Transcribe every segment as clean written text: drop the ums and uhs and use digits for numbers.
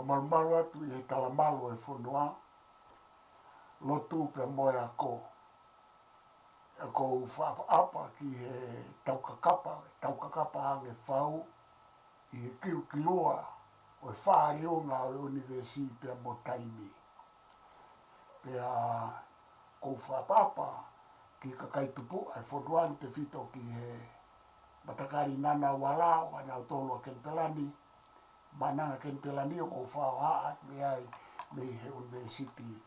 malumalu atu i he talamalu e whonua, lotu pe moe ako. E kou whaapa ki he taukakapa ange whau, i he kiloa o e whaarionga o e universi pe mo taimi. Pea kou whaapapa ki kakaitupu ai whonuan te whito ki he matakari nana wala o ana utolo a Kempelani, mananga Kempelani o kou whaoha me ai me he university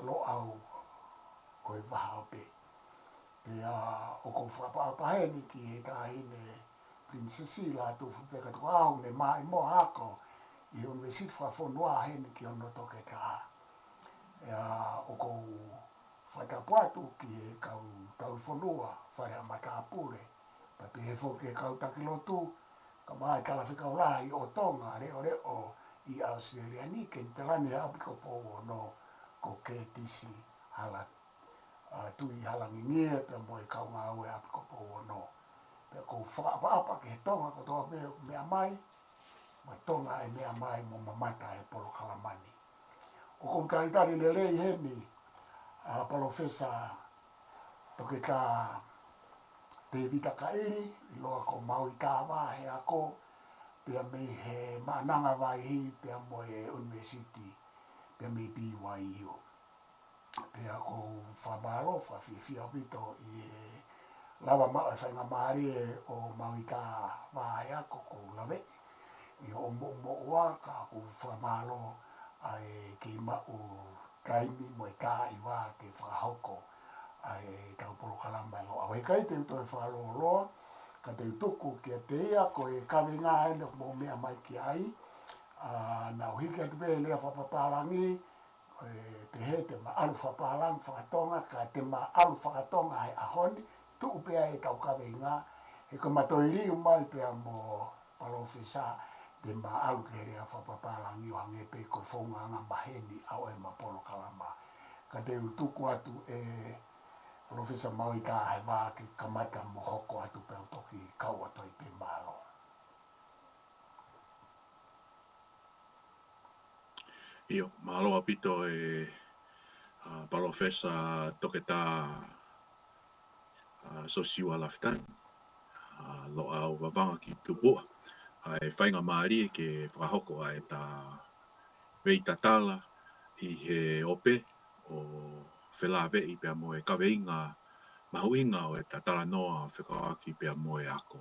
lo au o e wahaope. Pea o kou whaapapa heni ki he tahine Princesi la tu fupeka tu au ne mai mo ako i university whawhonua heni ki ono toke taha. O kou whatapuatu ki he kau tau whonua whare matapure. Papi he whoke kau takilotu ka mai kalawhika ulahi o tonga reo i Australia ni Kempelani apiko po no ko ke tisi halat tui halangi ngie pe mo e kau ngā ue apiko po no. Pe ko whaapa ke he tonga ko toa mea mai, mai tonga e mea mai mo mamata e polo kalamani. O kou taritari le lei hemi, Profesa toke tā te vita kairi, i loa ko maui tāwa he ako, pia me he maananga vai hi, pia mo e university, pia me BYU. Pia ko whamaro, whawhiwhia wito i lawa maa e whainga maari o maui tāwa he ako ko lawe. I o mo ua ka ko whamaro ai ki mau kaimi mo e tā i wā ke whahoko ai tau polo kalamba lo awai kai te uto e whaloloa ka te utuku ki a te ia ko e kawe ngā ene mo mea mai ki ai na uhike atu pe lea whapaparangi pe he te ma alu whapaparangi whakatonga ka te ma alu whakatonga he ahoni tu upea e tau kawe ngā he ko matoiri umai pea mo Profesa te ma alu ke rea whapaparangi o hange pe ko whaunga ngā maheni au e ma polo kalamba ka te utuku atu e Profesa Maui ka he wā ki kamata mo hoko atu pe utoki kau atu i pe malo. Io, malo apito e Profesa toke tā sosiua laftan lo au wawanga ki tupua. Ai whainga maari ke whahoko ai tā vei tatala i he ope o whelawe i pia moe kaweinga mahuinga o e tatala noa whekawaki pia moe ako.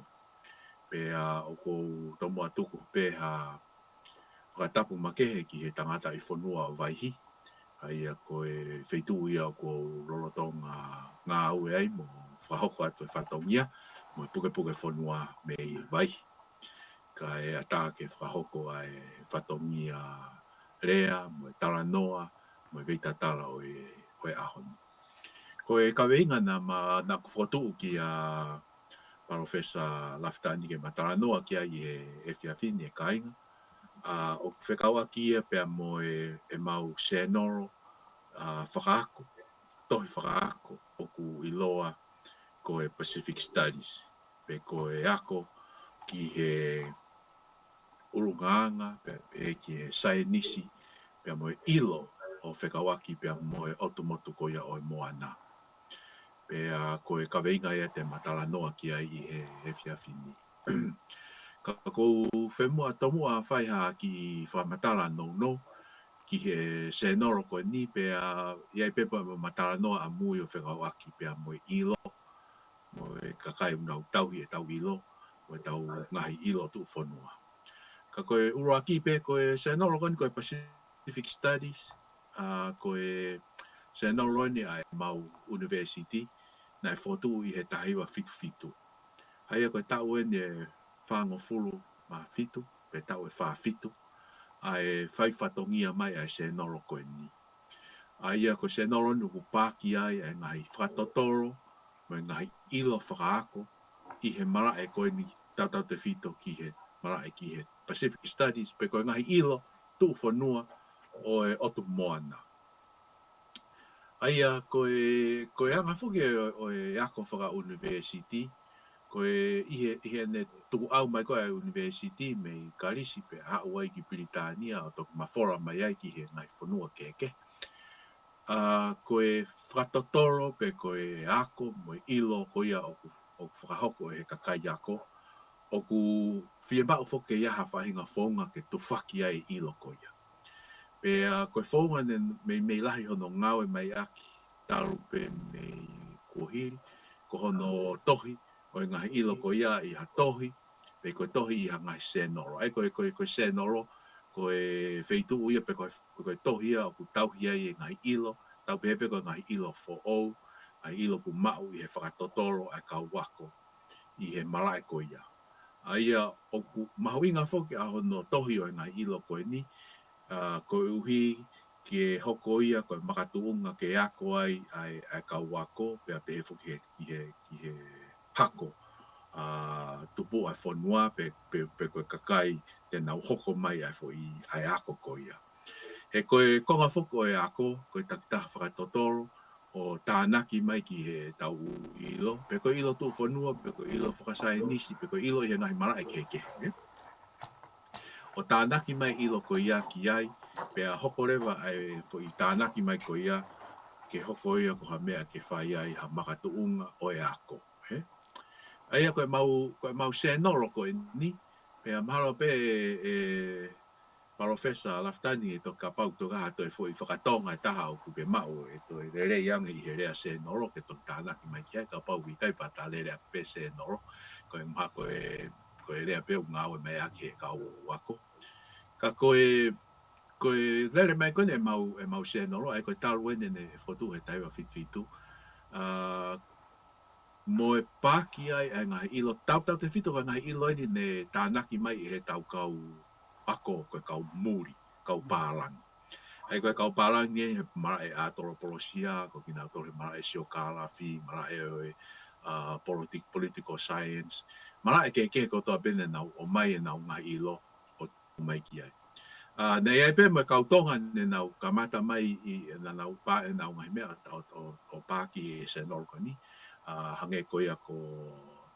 Pea o kou tomo atuku peha whakatapu makehe ki he tangata i whonua o waihi. Ai a koe wheitu ia o kou lolotonga ngā ue ai mo whahoko atu e whatongia mo e puke whonua me i waihi. Ka e ata ke whahoko ai whatongia rea, mo e tala noa, mo e veita tala o e ahoni. Ko e kaweinga na kufotu ki a Profesa Laftani ke matala noa ki ai e whiawhini e kainga. O whekaua ki e pia mo e mau senoro whakaako, tohi whakaako o ku iloa ko e Pacific Studies. Pe ko e ako ki he urunganga, pe ki he sainisi, pia mo e ilo o whekawaki pia mo e otomotu ko ia o e moana. Pea ko e kaweinga ia te matala noa ki ai i he whiawhini. Ka kou whemua tomu a whaiha ki whamatala no, ki he senoro ko ni pea iai pepa matala noa a mui o whekawaki pia mo e ilo, mo e kakai unau tauhi e tau ilo, mo e tau ngahi ilo tu whanua. Ka koe uruaki pe koe senoro ko ni koe Pacific Studies, koe senoro ni ai mau university, na e fotu i he tahiwa fitu. Haia koe tau e ni e whango fulu ma fitu, pe tau e wha fitu, ai whai whatongia mai ai senoro koe ni. Aia koe senoro ni ku pāki ai e ngahi whatotoro, mo e ngahi ilo whakaako, i he mara e koe ni tatau te fito ki he mara e ki he Pacific Studies, pe koe ngahi ilo tu whanua o e otu moana. Aia koe anga whuki o e ako whaka university, ihe ne tu au mai koe university me karisi pe ha wai ki Britania o tok mafora mai ai ki he ngai whanua keke. Koe whakatotoro pe koe ako mo ilo koia o whakahoko e kakai ako. O ku whia bau whoke iaha whahinga whaunga ke tu whaki ai ilo koia. Pe koe whaunga me lahi hono ngawe mai aki taru pe me kuhiri. Ko hono tohi o ngahi ilo koia i ha tohi. Pe koe tohi i ha ngahi senoro. Ai koe senoro koe wheitu uia pe koe tohi a o ku tauhi ai e ngahi ilo. Tau pepe koe ngahi ilo fo'ou. Ngahi ilo ku mau i he whakatotoro ai kau wako i he marae koia. Aia o ku mahuinga whoki a hono tohi o ngahi ilo koe ni. Koe uhi ke hoko ia koe makatuunga ke ako ai kau wako. Pea pe he whoki i he hako. Tupu ai whanua pe koe kakai te nau hoko mai ai fo i ai ako koia. He koe konga whoko e ako, koe takitaha whakatotoro, o tānaki mai ki he tau ilo. Pe koe ilo tu whanua, pe koe ilo whakasai nisi, pe koe ilo i he ngahi marae keke. O tānaki mai ilo koe ia ki ai, pe a hoko rewa ai fo i tānaki mai koe ia, ke hoko ia ko ha mea ke whai ai ha makatuunga o e ako. Aia koe mau senoro koe ni, pe a mahalo pe Profesa Laftani e toka pau toka hato e foi whakatonga e taha o kupe mau e to e rere ianga i he rea se noro ke tong tānaki mai kia ka pau i kai pata le rea pe se noro ko e mha ko e rea pe ngā o mea ki he kau wako. Ka koe lere mai koe e mau se noro ai koe taru ene ne fotu he taiwa fitu. Mo e pāki ai e ngahi ilo tau te fito ka ngahi ilo ini ne tānaki mai i he tau kau ako koe kau muri, kau pālangi. Ai koe kau pālangi e marae a toro polosia, ko kina toro marae sio kālafi, marae political science, marae ke ko toa bene nau o mai e nau ngahi ilo o mai ki ai. Nei ai pe me kau tonga ne nau kamata mai i na nau pā e nau ngahi mea o pāki e se norko ni, hange koe ako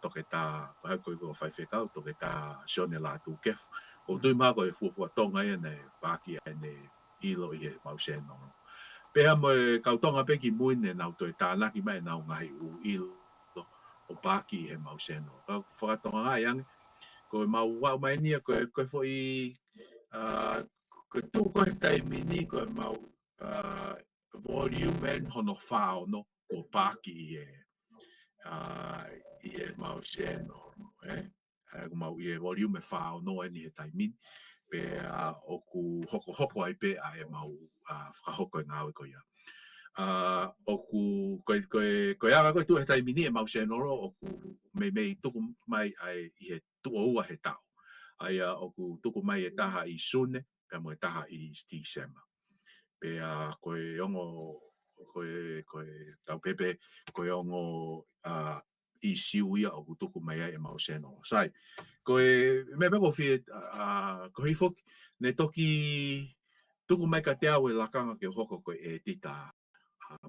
toke tā, koe ko whaiwhekau, toke tā sione la tū kefu. O tui mako e fuafua tonga ia ne pāki ai ne ilo i e mau senongo. Pea mo e kautonga peki muine nau toi tānaki mai nau ngahi u ilo o pāki i e mau senongo. Kau whakatonga ngai ange, ko e mau wau mai nia ko e fo i ko tū koe taimini ko e mau volume en hono whao no o pāki i e mau senongo. Ko mau i e volume whao no e ni he taimini. Pe o ku hoko ai pe a e mau whakahoko e ngāwe ko ia. O ku koe aga koe tu he tai mini e mau senoro o ku mei tuku mai ai i he tuoua he tau. Ai o ku tuku mai e taha i sune, pe mo e taha i December. Pe koe ongo koe tau pepe koe ongo i siuia o ku tuku mai ai e mau senoro. Sai, koe me peko fie ko hifok ne toki tuku mai ka te au e lakanga ke hoko koe e tita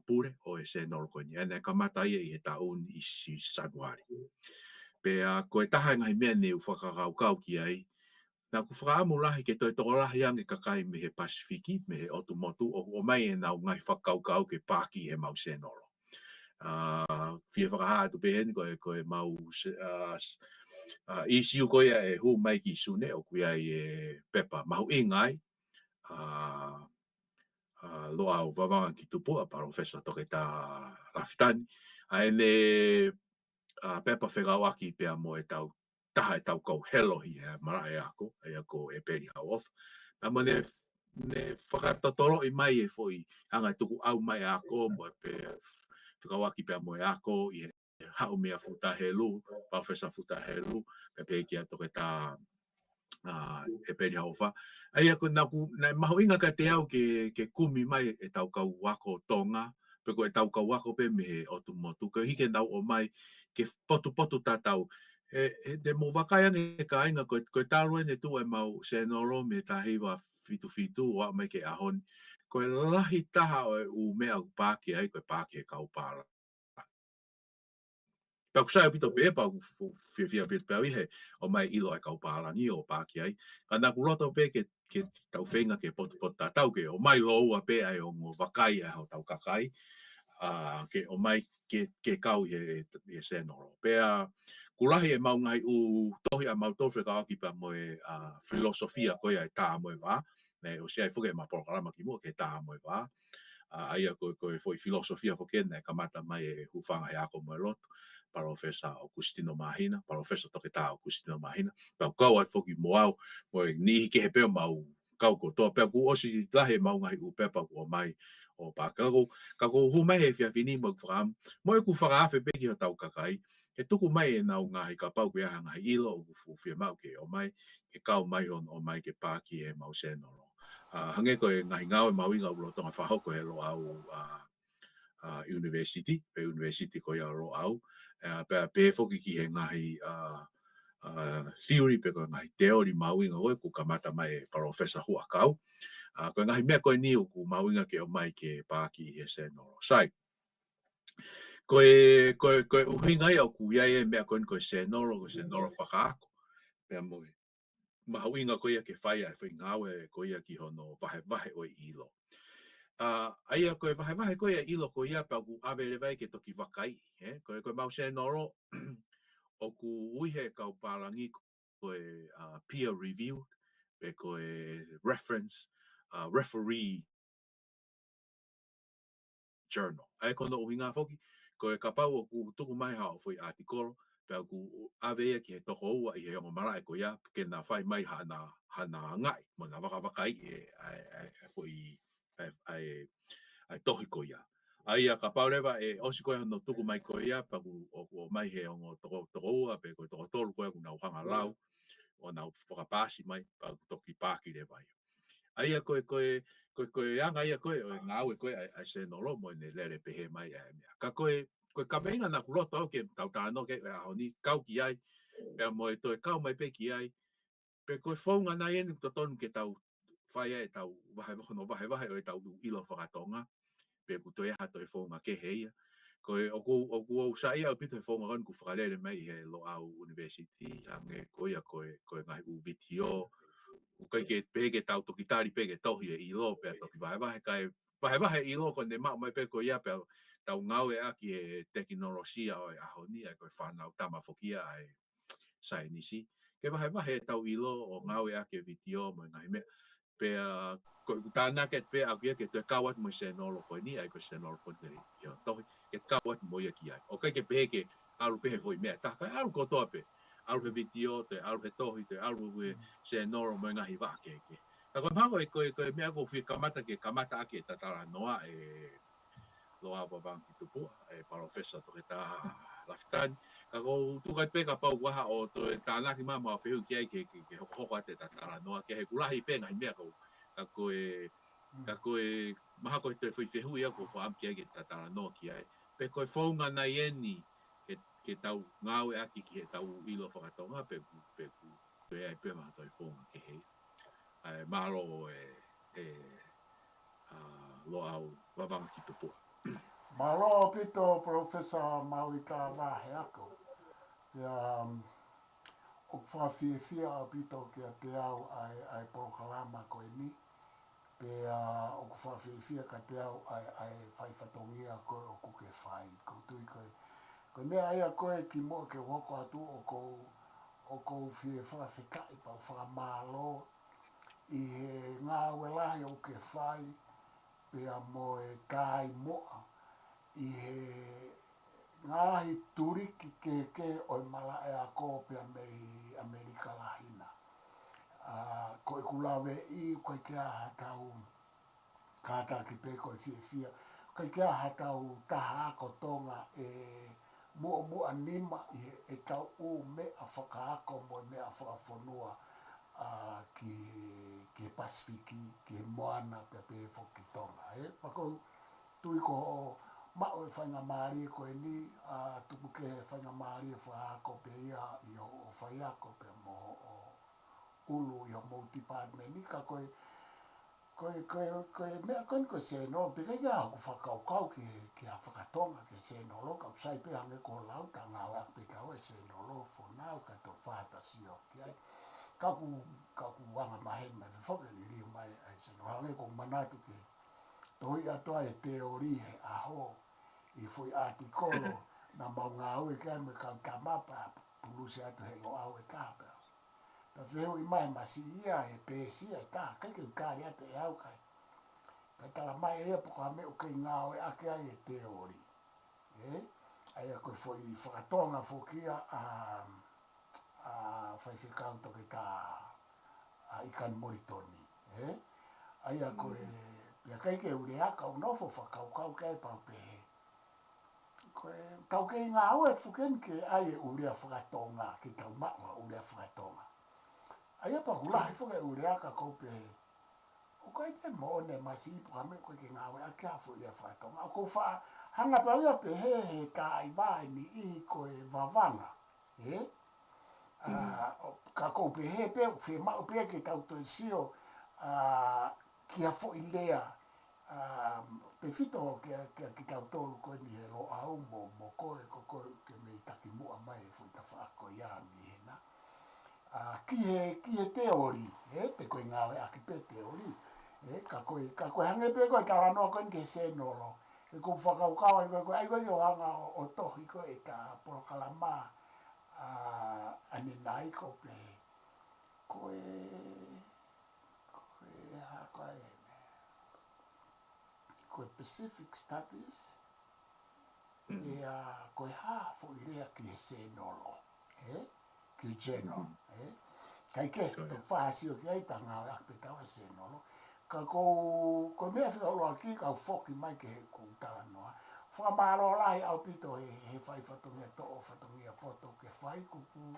pure o e se noro koe ni. Ene kamata ia i he taun i si Sanuari. Pe koe taha ngai mea ne u whakakau ki ai. Nā ku whakaamu lahi ke toi toko lahi ange kakai me he Pasifiki, me he otumotu, o mai e nau ngai whakakau ke pāki he mau se noro. Fia whakahaatu pehen koe mau i siu koe e hu mai ki sune o kuia i e pepa mahu ingai loa o vavanga ki tupua Profesa toke tā Laftani a ene pepa whekawaki pea mo e tau taha e tau kau helohi e marae ako e peri hau off a mo ne whakatotoro i mai e foi anga tuku au mai ako mo e pe whekawaki pea mo e ako i hau mea futahelu, Profesa futahelu, pe kia toke tā e peri hauwha. Ai ako nai maho inga ka te au ke kumi mai e tau kau wako tonga, pe ko e tau kau wako pe me he otumotu. Ko hike nau o mai ke potu tātau. Te mo wakai ange ka inga ko tāru ene tu e mau senoro me tā hiwa fitu wa mai ke ahon. Ko e lahi taha o e u mea pāki ai ko e pāki e kau pāra. Pau sai pito pe pau fia pe pe he o mai ilo e kau palangi o pa ki ai. Kana ku loto pe ke tau whenga ke pot tau ke o mai lo a pe ai o ngo wakai e ho tau kakai. Ke o mai ke kau he se noro. Pe kulahi e mau ngai u tohi a mau tofi ka aki pa mo e filosofia ko e tā mo e wā. Ne o se ai fuke ma programa ki mo ke tā mo e wā. Aia ko foi filosofia ko ken ka mata mai e hufanga he ako mo lot Profesa Augustino Mahina, Profesa Toketa Augustino Mahina, pau kau at foki moau mo ni ke he pe mau kau ko to pe ku osi lahe mau ngai u pe pa ko mai o pa ka ko hu mai he fia fini mo fram mo ku fara fe pe ki tau kakai e tuku mai e nau ngai ka pau ku ya ngai ilo o fu fia mau ke o mai ke kau mai on o mai ke pa ki e mau se no hange ko ngai ngau mau inga lo tonga fa ko he lo au university pe university ko ya lo au pe foki ki he ngahi theory pe ko ngahi theory mauinga o ku kamata mai professor hu akau ko ngahi me ko ni ku mauinga ke o mai ke pa ki he se no sai ko uhinga ya ku ya e me ko se no whakaako pe mo mauinga ko ya ke fai ai fai ngawe ko ya ki hono vahe o ilo aia koe wahe koe ilo ko ia pa ku ave vai ke toki wakai ko mau se noro o ku uihe kau palangi koe peer review pe koe reference referee journal ai kono uhinga foki koe kapau o ku tuku mai ha foi article pe ku ave ke toko ua i he o mara ko ia ke na fai mai hana ngai mo na wakai foi ai tohi ko ia. Ai a ka paurewa e osi koe no tuku mai ko ia pa o mai he o toko ua pe ko toko tolu koe kuna uhanga lau o na whakapasi mai pa toki pāki le vai. Ai a koe anga ia koe o ngā ue koe ai se nolo mo ne lere pehe mai e mea. Ka koe ka meinga na kuloto au ke tau tāno ke honi kau ki ai pe mo e toi kau mai pe ki ai pe koe whaunga nai enu to tonu ke tau whai e tau wahe o e tau ilo whakatonga pe ku toi ha toi fonga ke heia ko o ku sai au pito fonga ron ku fralele mai he lo au university ange ko ngai u vitio ku kai ke pe ke tau to kitari pe ke tohi e ilo pe to ki vai i lo ko ne mai pe ko ia pe tau ngau e aki e teknologia o a honi ai ko whanau tama fokia ai sai nisi ke vai tau ilo o ngau e aki vitio mo ngai me pe ko tana ke pe a ke te kawat mo se no lo ko ni ai ko se no lo ko ni yo to ke kawat mo ye ki ai o ke pe ke alu pe foi me ta ka alu ko to pe alu pe video te alu pe to te alu we se no lo mo nga hi va ke ka ko pa ko me ko fi kamata ke kamata ke ta tala noa e lo a bang ki tu po e professor to ta laftan ka ko tu ka pe ka pa wa o to ta na ki ma ma fe ke ho ko te ta tala noa ke he kula hi pe nga me ko ka koe maha koe te whi whehui ako wha am kia ke tatara no ki ai. Pe koe whaunga nei eni ke tau ngāwe aki ki he tau ilo whakatonga pe ai pe maha toi whaunga ke hei. Mahalo lo au wawanga ki tupua. Malo pito Profesa Mauita Vahe ako. Ia o whawhiwhia a pito ki a te au ai prokalama koe ni. Pe o whawhiwhia ka te au ai whaifatongia koe o kuke whai. Koutui koe. Koe mea aia koe ki mo ke woko atu o kou whie whawhikai pa whakamalo i he ngā welahi o ke whai pe a mo e kai moa i he ngāhi turiki ke o i mala e a ko pe a mei Amerika lahina. Ko e kulawe i koe ke a hatau kāta ki pe koe whiwhia. Koe ke a hatau taha ako tonga e mua nima i e tau o me a whakaako mo me a whakawhanua ki Pasifiki, ki Moana pe pe whoki tonga. Pako tui ko mao e whainga maari ko e ni tupu ke whainga maari e whaako pe ia i o whaiako pe mo o ulu i o multi-department ni ka koe koe mea koe se no pe kai ga ku whakaukau ki a whakatonga ke se no lo kau sai pe hange ko lau ta ngā wak pe kau e se no lo whanau ka tō whata sio ki ai kaku wanga mahe mai whoke li rio mai ai se no hange ko manatu ki toi atoa e teori he aho i fui artikolo na mau ngā ue kai me kau kamapa pulusi atu he lo au e kāpea. Ta veo i mai masi ia e pēsia e tā, kai ke ukari ate e au kai. Kai tala mai e poko hame o kei ngāo e ake ai e teori. Ai a koe foi whakatonga whokia a whaiwhikau toke tā ikan moritoni. Ai a koe, pia kai ke ure aka o nofo whakaukau kai pau pehe. Koe tau kei ngāo e whuken ke ai e urea whakatonga ki tau maua urea whakatonga. Ai apa kulahi whaka ureaka koupe o kai te mo ne masi ipu kame koe ke ngawe ake hafu irea whaitonga. O kou wha hanga pawia pe he ka iwai ni i koe wawanga. Ka koupe he pe o whi mao pe ke tau toi sio ki hafo i lea pe whito ki tau tolu koe ni he lo au mo koe ko koe ke me taki mua mai e fuita whaako ia mi hena. Ki he teori, pe koe ngawe aki pe teori, ka koe hange pe koe tala noa koe ke se nolo, e kou whakaukawa koe ai koe o hanga o tohi koe e ka porokalama ane nai koe pe, koe haka e me, koe Pacific Studies, koe hafo i rea ki he se nolo, ki general, kai ke to whaasio ki ai tanga o akpe tau e se nolo, ka ko mea whika uloa ki kau whoki mai ke he kou tala noa, whamaro lai au pito he whai whatongia to o whatongia poto ke whai kuku,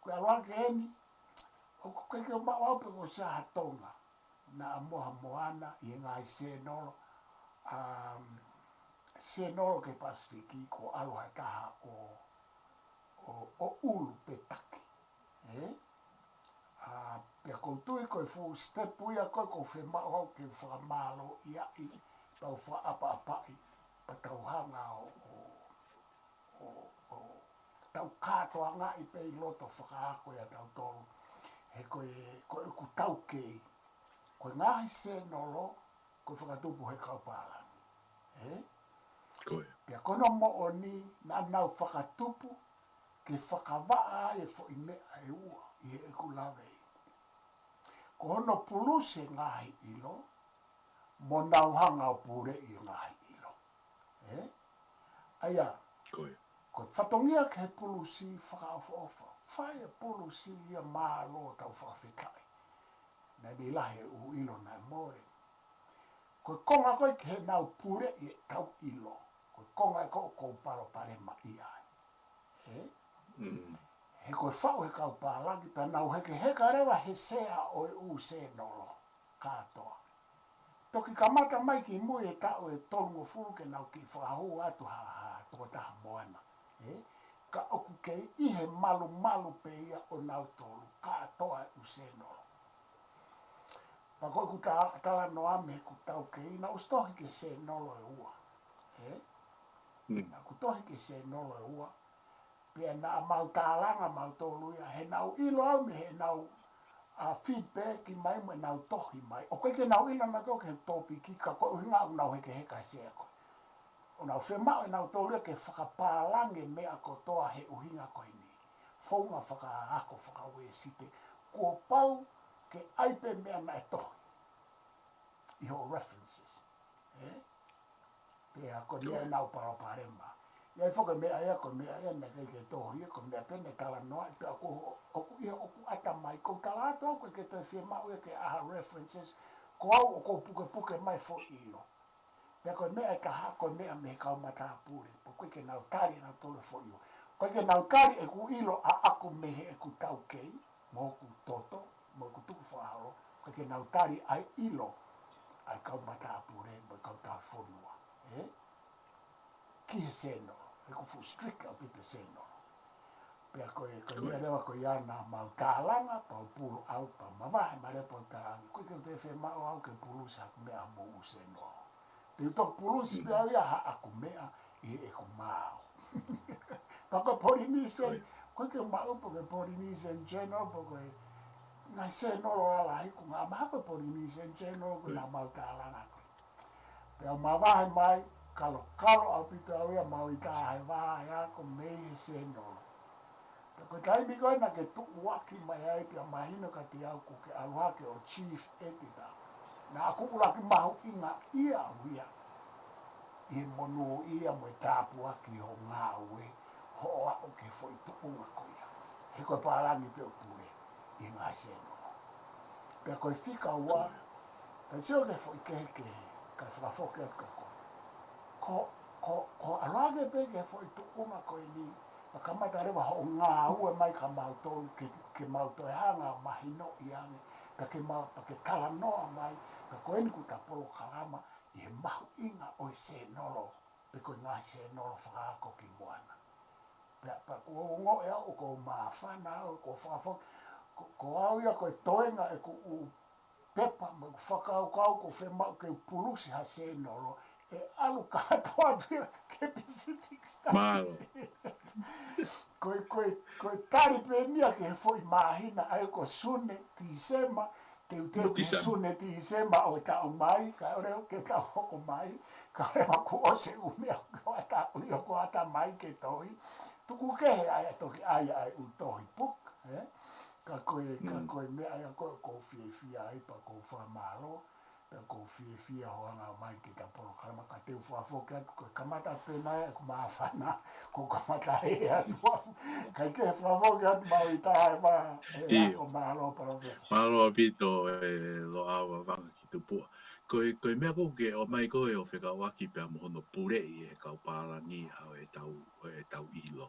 koe aloa ke heni, o kai ke o mau au pe ko saha tonga, na moha moana i ngai se nolo, se nolo ke Pasifiki ko aloha taha o ulu pe taki. Pia koutui koe fu step uia koe ko whi mao ke whakamalo ia i tau wha apa apai pa tau hanga o tau katoa ngā i pei loto whakaako ia tau tolu he koe uku tau kei koe ngahi se nolo koe whakatupu he kaupālangi. Pia kono mo o ni na nau whakatupu ke whakawaa e fo i mea e ua i e ku lawei. Ko hono puluse ngahi ilo, mo nauhanga o pure i ngahi ilo. Aia, ko whatongia ke he pulusi whakaofa, whai e pulusi ia mālo tau whawhikai. Nei ni lahe u ilo nai more. Ko konga koe ke he nau pure i tau ilo, ko konga e ko palo pare ma i ai. He koe whau he kau pālangi, pa nau heke rewa he sea o e u se nolo katoa. Toki kamata mai ki mui e tau e tolungo furu ke nau ki whahu atu ha toko taha moana. Ka oku kei ihe malu pe ia o nau tolu katoa e u se nolo. Pa koe ku tala no ame ku tau kei na ustohi ke se nolo e ua. Na ku tohi ke se nolo e ua. Pia na mau tālanga mau tōluia, he nau ilo au me he nau feedback i mai me nau tohi mai. O koe ke nau ilo na koe ke tōpi ki ka koe uhinga au nau heke heka sea koe. O nau whemau e nau tōluia ke whakapālange mea ko toa he uhinga koe ni. Whaunga whakaako whakaue site. Kua pau ke aipe mea na e tohi. Iho references. Pia koe mea e nau paraparema. Ia whoka mea ea ko mea ea me ke tohi ko mea pene tala noa i pe oku ata mai ko tala ato au ke te whimau e ke aha references ko au o ko puke mai fo ilo. Pea ko mea e kaha ko mea me kau mata pure po koe ke nau tari nau tole fo ilo. Koe ke nau tari e ku ilo a aku mehe e ku tau kei mo ku toto mo ku tuku whaaro koe ke nau tari ai ilo ai kau mata pure mo kau tau whonua. Ki he seno, he ko fu strict au pite seno. Pea koe mea lewa koe ana mau tālanga, pau pulu au pa mawahe ma le pau tālanga. Koe ke te whemau au ke pulusi haku mea mo use no. Te utok pulusi pea ia ha aku mea I e ku mau. Pako Polynesian, koe ke mau po ke Polynesian General po koe ngai se nolo ala hiku ngā maha koe Polynesian General koe nā mau tālanga koe. Pea mawahe mai, kalo au pito au ia mau I tāhe wahe ako mehe se nolo. Ko taimi koe na ke tuku waki mai ai pia mahino ka te au ku ke aluhake o chief editor. Na aku ulaki mahu inga ia wia. I monu ia mo tapu waki ho ngā ue. Ho oa o ke foi tuku nga koia. He koe pārangi pe o pure. I ngā seno. Pia koe whika ua. Ta sio ke foi ke ka whafoke at ka koe. Ko aluhake pe ke foi tuku nga koe ni. Ka mata rewa ho ngā ue mai ka mautou ke mautou e hanga mahino I ange. Ka ke kala noa mai, ka koe ni ku ta polo kalama I he mahu inga o se nolo. Pe koe ngā se nolo whakaako ki moana. Pa kua ungo ea o ko mawhana o ko whakafok. Ko au ia koe toenga e ku u pepa ma ku whakau kau ko whemau ke pulusi ha se nolo. E alu katoa pia ke Pacific Studies. Koe tari pe nia ke foi mahina ai ko sune ti sema te ke sune ti sema o ta o mai ka ore ke ta hoko mai ka ore ko ose umea ko ata mai ke toi tu ku ke ai to ai u toi puk ka koe me ai ko fie ai pa ko fa malo ko fie ho anga mai ke ta por kama ka te fa fo ke ko kamata pena ko mafana ko kamata e atua ka ke fa fo ke mai ta ba ko malo professor malo apito lo awa vanga ki tupua koe mea ko ke o mai koe o wheka waki pia mohono pure I e kau pārangi au e tau ilo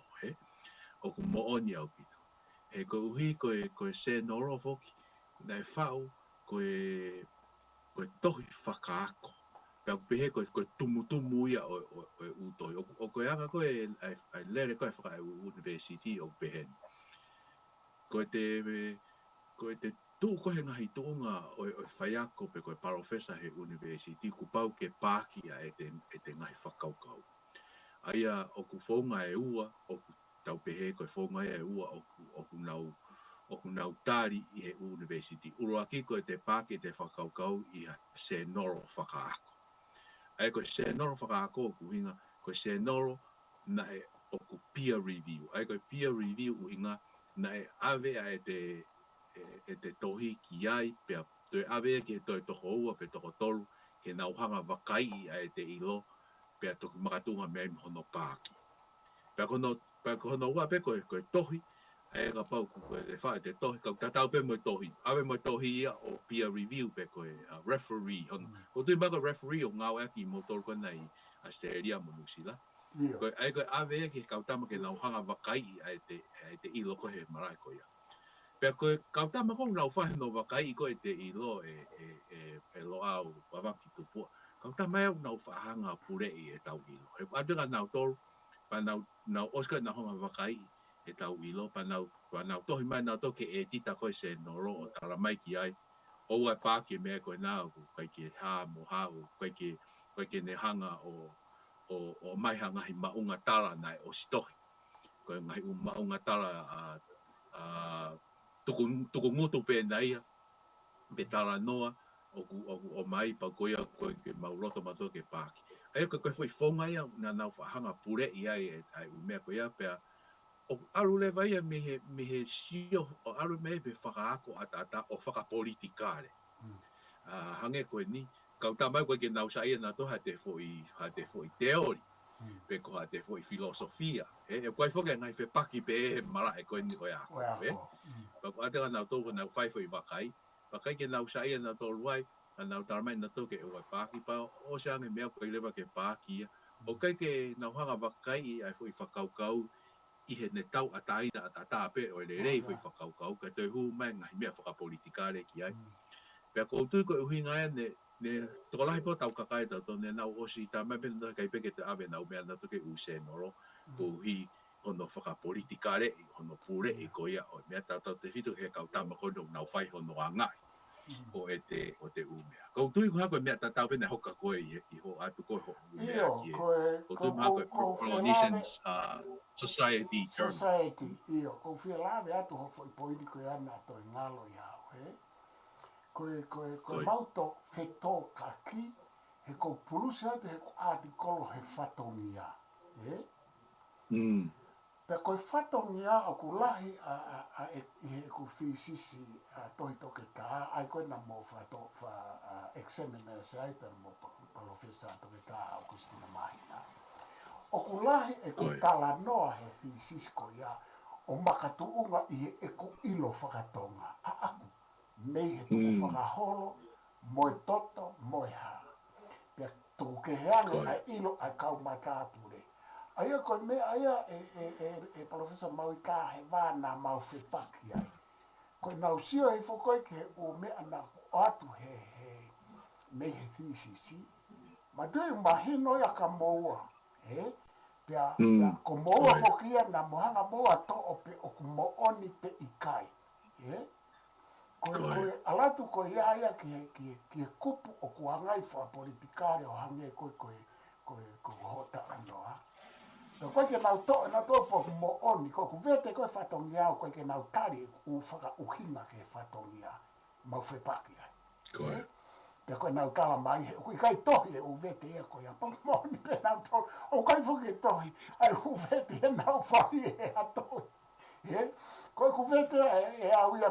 o ku mooni au pito he koe uhi koe se noro foki nai whau koe tohi whakaako. Pea pehe koe tumu ia o utoi. O koe anga koe ai lere koe whaka university o pehe. Koe te tuu koe ngahi tuunga o whaiako pe koe professor he university ku pau ke pākia e te ngahi whakaukau. Aia o ku whaunga e ua, o ku tau pehe koe whaunga e ua o ku nau tari I he university. Uruaki koe te pāke te whakaukau I se noro whakaako. Ai koe se noro whakaako o ku hinga, koe se noro na e o ku peer review. Ai koe peer review u hinga na e ave a e te tohi ki ai, pea toe ave ki e toe toko ua pe toko tolu, ke nauhanga wakai a e te ilo, pea toku makatunga mea hono pāki. Pea kono ua pe koe tohi, e ka pau koe e whae te tohi, kau tatau pe mo tohi. Awe mo tohi ia o peer review pe koe referee. Ko tui maka referee o ngau eki mo tolu koe nei Australia mo nusila. Koe awe eki kau tama ke nauhanga wakai a te ilo koe he marai koe ia. Pea koe kau tama kong lau whahe no wakai koe te ilo e lo au wawaki tupua. Kau tama eo nau whahanga pure e tau ilo. He atunga nau tolu, pa nau Oscar na honga wakai e tau ilo pa nau tohi mai nau toke e tita koe se noro o tala mai ki ai o ua pāke mea koe nā koe ke hā mo hau koe ke ne hanga o mai hanga hi maunga tala nai o sitohi koe ngai maunga tala tuku ngutu pe naia pe tala noa o mai pa koe ke mauroto mato ke pāke ai koe foi fonga ia na nau whahanga pure i ai umea koe ia pea o aru le vai me he sio o aru me be whakaako ata o whakapolitikare. Hange koe ni, kau tamai koe ke nau saia na to ha te foi teori, pe ko ha te foi filosofia. E koe whoke ngai whe paki pe e mara e koe ni koe ako. Pa ko ate ka nau tōku nau whai foi wakai ke nau saia na to ruai, ka nau taramai na to ke ua paki, pa o se ange mea koe lewa ke paki. O kai ke nau hanga wakai ai foi whakaukau, I he ne tau ataina atata pe o le rei foi whakaukau, ka te hu mai ngahi mea whakapolitikare ki ai. Pea ko tui ko uhi ngai ne tokolahi po tau kakaita to ne nau osi ta mai pena kai peke te ave nau mea na toke use noro, ko uhi ono whakapolitika re, ono pure i koia, o mea tātou te whitu he kau tama kono nau whai hono a ngai, o te umea. Kau tui ko hako mea tātou pene hoka koe i ho atu koe ho umea ki e. Kau tui hako Polynesians Society Journal. Society, kau whialawe atu ho fo i poini koe ana to i ngalo i hao, he? Koe mauto whetō kaki, he kou pulusi atu he ko ati kolo he whatongia, he? Pea koe whatongia o ku lahi i he ku whisisi tohi toke tā, ai koe na mō examiners ai, pea mō palofesa toke tā o Christina Mahina. O ku lahi e ku tala noa he whisisi ko ia, o makatuunga i e ku ilo whakatonga, aku. Mei he tuku whakaholo, moe toto, moe ha. Pea tuku keheane ai ilo ai kau matāpure. Aia koe me aia e Professor Maui ka he vāna mau whipaki ai. Koe nau sio he whakoi ke o mea na o atu he mei he thesis. Ma tui mahino ia ka moua, he? Pea ko moua whokia na mohanga moua to o pe o ku mooni pe ikai, he? Koe alatu koe iaia ki kupu o ku hangai wha politikare o hange koe hota anoa. Pea koe ke nau to na to po mo oni ko ku vete koe whatongi au koe ke nau tari u whaka uhinga ke whatongi a mau whepaki ai. Koe. Pea koe nau tala mai he, koe kai tohi e u vete ea koe a pang moni pe nau tohi. O kai whuke tohi, ai u vete e nau whahi e a tohi. Koe ku vete e au ia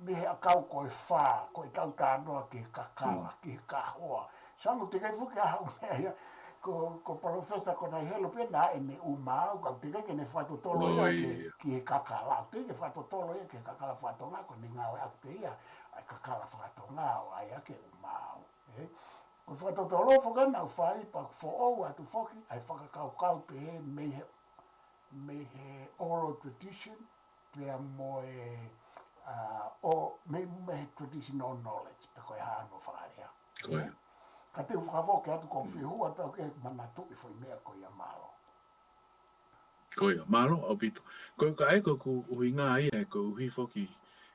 me he akau koe whā, koe tau tānoa ki kakala, ki kahoa. Sangu te kai whuke ahau mea, ko professor ko nei helo pena e me umau, kau te kai ne whato tolo ia ki he kakala. Te kai whato tolo ia ki he kakala whato ngā, ko ne ngau e aku ia, ai kakala whato ngā, ai ake umau. Ko whato tolo whakana u whai, pa who'ou atu whoki, ai whakakau pe he me he oral tradition, pia mo me traditional knowledge, pe koe hāno whakarea. Koe. Ka te whakawhoke atu kong whihua, pe o ke manatu i whai mea koe a malo. Koe a malo, au pito. Koe ka eko ku uhi ngā ia, koe uhi whoki,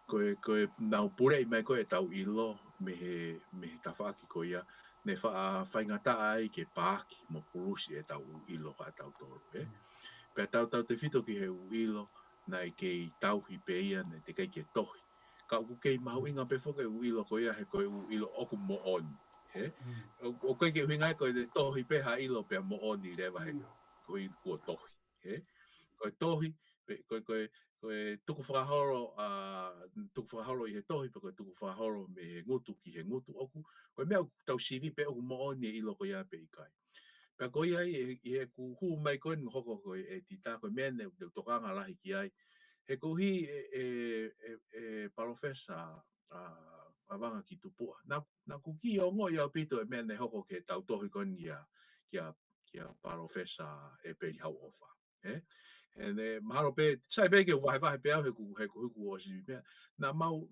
koe nau pure i mai koe tau ilo, me he tawhaki koe ia, ne whaingata ai ke pāki, mo purusi e tau ilo ka tau toro, Pea tau te whito ki he u ilo, nai kei tau hi pe ia, ne te kei ke tohi. Ka uku kei mahu inga pe whoke u ilo ko ia, he koe u ilo oku mo oni. O koe ke uhingai koe te tohi pe ha ilo pe mo oni rewa he koe kua tohi. Koe tohi, koe tuku whakahoro i he tohi, pe koe tuku whakahoro me he ngutu ki he ngutu oku. Koe mea tau sivi pe oku mo oni e ilo ko ia pe ikai. Pea koe ai e ku hu mai koe ni hoko koe e tita koe mene u tokanga lahi ki ai. He kuhi e Professor Awanga ki tupua. Na ku ki o ngoi au pito e mene hoko ke tau tohi koe ni kia Professor e peri hau ofa. E ne mahalo pe, sai pe ke wahe pe au he ku huku o si mea. Na mau,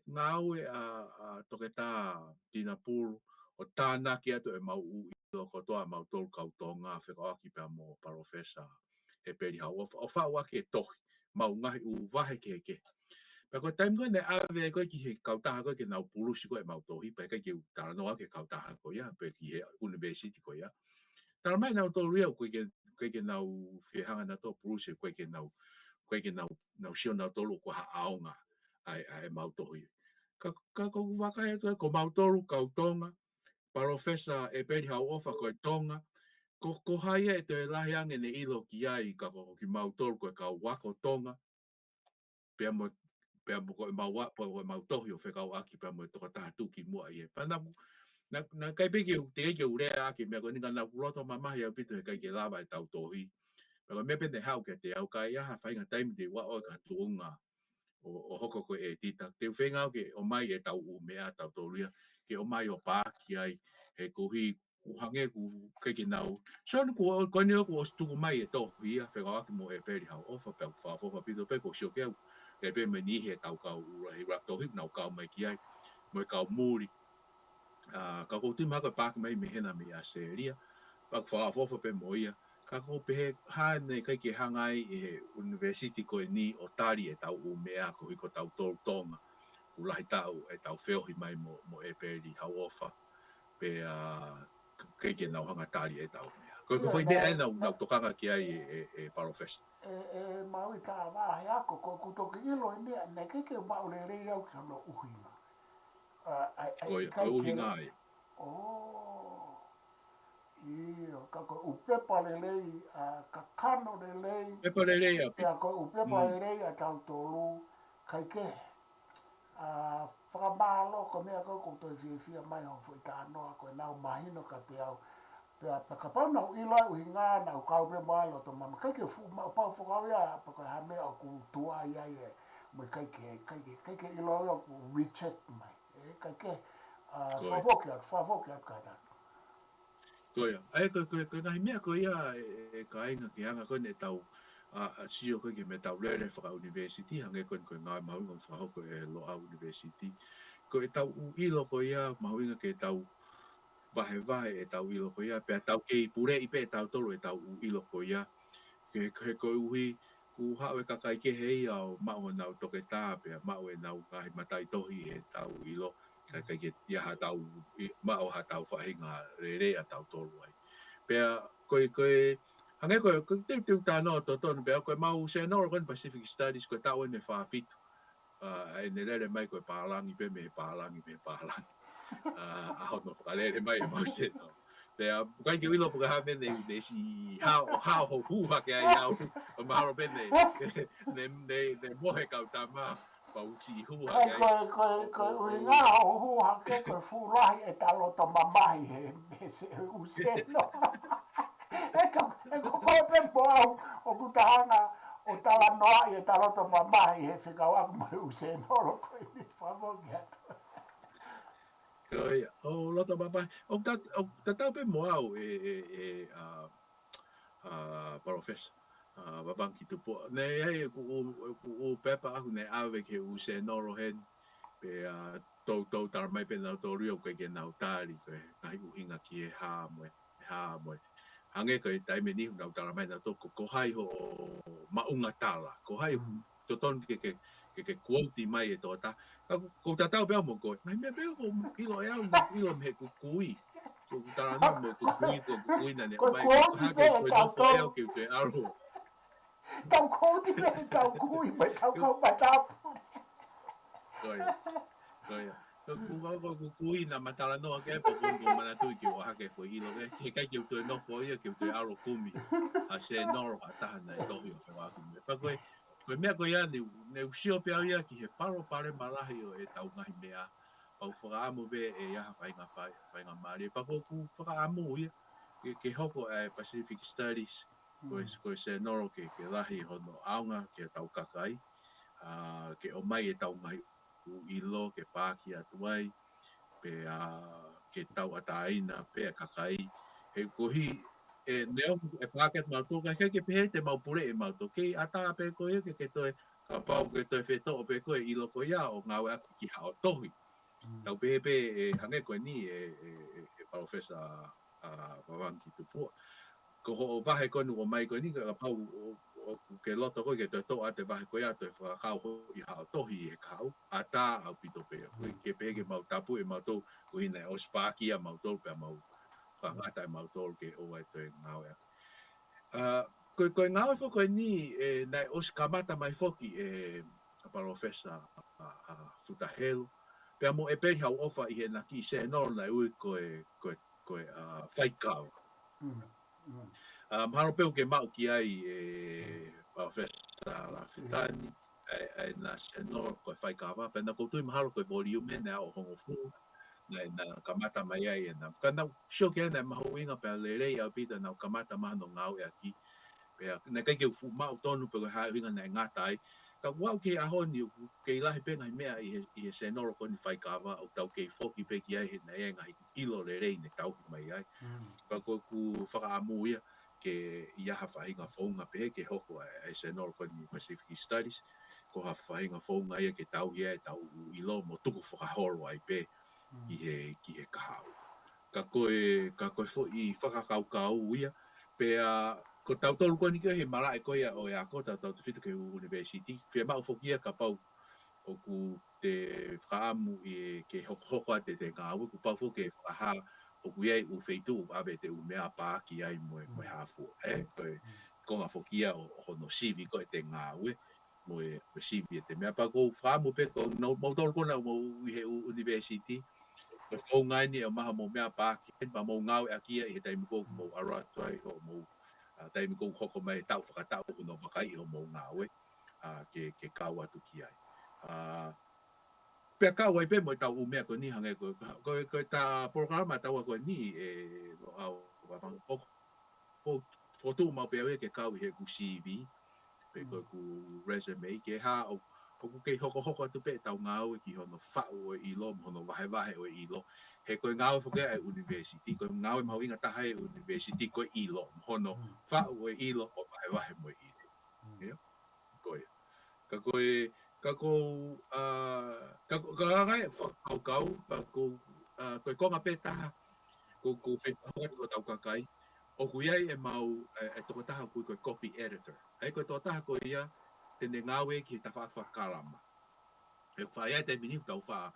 ngau e a toke tā tina puru, o tāna ki atu e mau ko toa mau tolu kautonga whekaaki pia mo Professor e peri hau. O whau ake e tohi, mau ngahi u wahe ke. Pea koe taim koe ne awe koe ki he kautaha koe ke nau pulusi koe mau tohi, pea kai ke tara noa ke kautaha koe ia, pea ki he university koe ia. Tara mai nau tolu ia koe ke nau whihanga na tō pulusi koe ke nau sio nau tolu ko ha aonga ai mau tohi. Ka kou wakai atu ko mau tolu kautonga, Professor e peri hau ofa koe tonga, ko haia e te lahi ange ne ilo ki ai ka ko ki mau tolu koe ka wako tonga, pea mo koe mau tohi o whekau aki pea mo e toka taha tuki mua i e. Pea na kai peke te eke urea aki mea koe nika na kuloto mamahi au pito he kai ke lava e tau tohi. Pea koe mea pende hau ke te au kai aha whainga taimi te wa oi ka tuunga o hoko koe e tita. Te whenga ke o mai e tau u mea tau toruia, ke o mai o pāki ai he kuhi uhange ku keke nau. So koe ni oku o stuku mai e tohi ia, whekau aki mo e peri hau ofa pea ku whaafofa pito pe ko sio keu. Ke pe me nihi e tau kau ura he rap tohi nau kau mai ki ai, mo e kau muri. Ka koutima haka pāki mai me hena me a seria, pa ku whaafofa pe mo ia, Kako pehe hane kai ke hangai e university ko ni o tari e tau o mea ko hiko tau tolu tonga. Ulahi tau e tau whiohi mai mo e peri hau ofa. Pe kai ke nau hanga tari e tau mea. Ko Ia, whai mea e nau tokanga ki ai e parofesa. maui tā wāhe ako, ko kutoki ilo i mea, ne ke maule rei au ki ono uhinga. Ko uhi ngā e. Ia, ka koe upepa le lei, ka kano le lei, Pepa le rei a pea koe upepa le lei a tau tolu, kai ke. Whakamālo ko mea koe koutou fia mai ho fui tā noa koe nau mahino ka te au. Pea pakapau nau ilo ai uhi ngā nau kaupe maalo to mama. Kai ke fu mau pau whakau ia pa koe ha mea o ku tua ia ia. Moi kai ke ilo ia ku recheck mai. Kai ke whafoki at kai tatu. Koia. Ai ko ngahi mea ko ia e ka inga ki hanga koe ne tau sio koe ki me tau lere whaka university hange koe koe ngā mahuinga whahoko e loa university. Ko e tau ilo ko ia mahuinga ke tau vahe e tau ilo ko ia pea tau kei pure i pe tau tolu e tau ilo ko ia ke koe uhi ku hao e kakai ke hei au mau nau toke tā pea mau e nau ngahi matai tohi e tau ilo kai ke ia ha tau mau ha tau whahinga re a tau tolu ai. Pea koe hange koe te tāno to tonu pea koe mau se noro koe Pacific Studies koe tau ene whawhitu. E ne lere mai koe pālangi pe me pālangi. Aho no whakalere mai e mau se no. Pea kai ke wilo puka hame ne si hao ho huha ke ai au o maharo pene ne mohe kau tama pau si huha ke ai. Koe ui ngā o huha ke koe fūrahi e talo to mamahi he se useno. E ko koe pe po au o kutahanga o tala noa i e talo to mamahi he whikau aku mai useno lo koe ni whamoki atu. Koe, o loto papai. O tatau pe mo au professor. Babanki tupo. Ne ai ku pepa aku ne ave ke use noro hen pe tau tar mai pe na to rio ke na utali ke ai uhinga ki ha mo. Hange ke tai me ni na tar mai na to ko hai ho maunga tala. Ko hai to ton ke quote mai e to ta. Ko tatau pe mo ko. Mai me pe ko ilo me ku kui. Ko tar na mo ku kui na ne mai. Ha ke no fo ke te aro. Tau kouti me tau kui mai tau kou matapu. Koia. Ko kui na matala no ke po ko mana tu ki o hake fo ilo ke kai ki tu no fo ia ki tu aro kumi. A se no ha ta na to hi o wa ku me. Pa ko me ko ia ne usio pe ia ki he pare malahi o e tau ngai mea. Pa fo amo be e ia fai nga mari. Pa ko ku fo amo ia ke hoko e Pacific Studies. Ko se noro ke lahi hono aunga ke tau kakai. Ke o mai e tau ngai u ilo ke pāki atu ai, pe ke tau ataina pe kakai. He kohi e neo e pāki atu mautu, kai ke pehe te maupure e mautu. Ke ata pe koe ke toe, ka pau ke toe wheto pe koe ilo koe ia o ngau aku ki hao tohi. Tau pehe pe e hange koe ni e professor Wawangi Tupua. Ko ho vahe konu o mai koe ni ka pau ke loto koe ke to ate vahe koe ato e whakakau ho i hao tohi e kau a tā au pito pe ke pege mau tapu e mau tau ko hina o spaki a mau tau pe mau whakata e mau tau ke o ai to e ngau e koe ngau e whako e ni nai os kamata mai whoki e professor Futahelo pe mo e peri hau ofa i he naki se nor nai ui koe whaikau haro peu ke mau ki ai Professor Lafitani na senor ko fai kava pe na koutu mahalo ko volume na o hongo fu na kamata mai ai na kana sho ke na mahuinga pe lere ia pita na kamata mano ngau e aki pe na kai ke fu mau tonu pe ha hinga na ngata ai ka wau ke ahoni ke lahi pe ngai mea i senor ko ni fai kava o tau ke foki pe ki ai na e ngai ilo lere ne tau mai ai ka ko ku whaka amu ia ke ia ha whahinga whaunga pe ke hoko e senor ko ni Pacific Studies ko ha whahinga whaunga ia ke tau ia e tau ilo mo tuku whakahoro ai pe ki he kahau. Ka koe fo i whakakaukau ia pe ko tau tolu ko ni ke he mala e ko ia o ia ko tau te fitu ke university fe ma fo kia ka pau o ku te whaamu i ke hoko te ngāwe ku pau fo ke whaha o ku iei u feitu abe te u mea pāki ai moe hafu ko ngā whokia o hono sivi ko te ngāwe moe sivi te mea pa ko whaamu pe ko mautoro kona mo i he university ko whau ngai ni o maha mo mea pāki pa mo ngāwe akia i he taimi ko mo aratuai o mo taimi ko hoko mai tau whakatau no wakai o mo ngāwe ke kau atu ki ai. Pe ka wai pe mo tau umea ko ni hange ko ta programa tau ko ni au o tu mau pe ke kau he ku CV pe ko ku resume ke ha o ku ke hoko atu pe tau ngau ki hono fa o i lo hono wahe o i lo he ko ngau fo ke university ko ngau mau inga ta hai university ko i lo hono fa o i lo o wahe mo i lo ko ka koe ka ngai kau pa ko ko nga peta ko fe ko tau ka kai o ku ia e mau e to ta ko copy editor ai ko to ta ko ia te ngawe ki ta fa kalama e fa ia te mini tau fa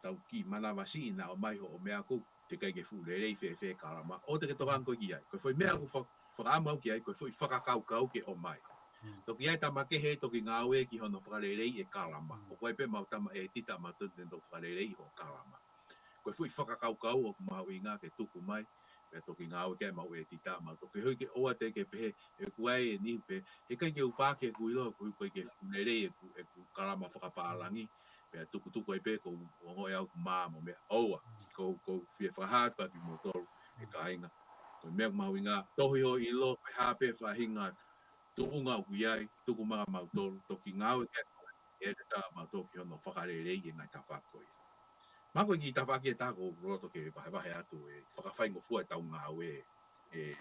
tau ki mana wasi na o mai o mea ko te kai ke fu le fe kalama o te to ko ia ko foi mea ko fa mau ki ai ko foi fa kau ke o mai toki ai tamake he toki ngawe ki hono whakarerei e kalama. O koe pe mau tama e tita matu tendo whakarerei ho kalama. Koe fui whakakaukau o kumau i ngā ke tuku mai. Pe toki ngawe ke mau e tita mau. Toki hui ke oa te ke pehe e kuai e nihu pe. He kai ke upā ke kuilo koe ke whakarerei e ku kalama whakapālangi. Pe tuku e pe ko ongo e au kumā mo mea oa. Ko whia whahāt pa ki motoru e ka inga. Koe mea mau i ngā tohi o ilo pe hape whahinga tuunga uiai, tuku mga mautoro, toki ngau e ta mautoro ki hono whakarerei e ngai tawhakoi. Mako ki tawhaki e tako roto ke wahe atu e whakawhai ngofua e tau ngau e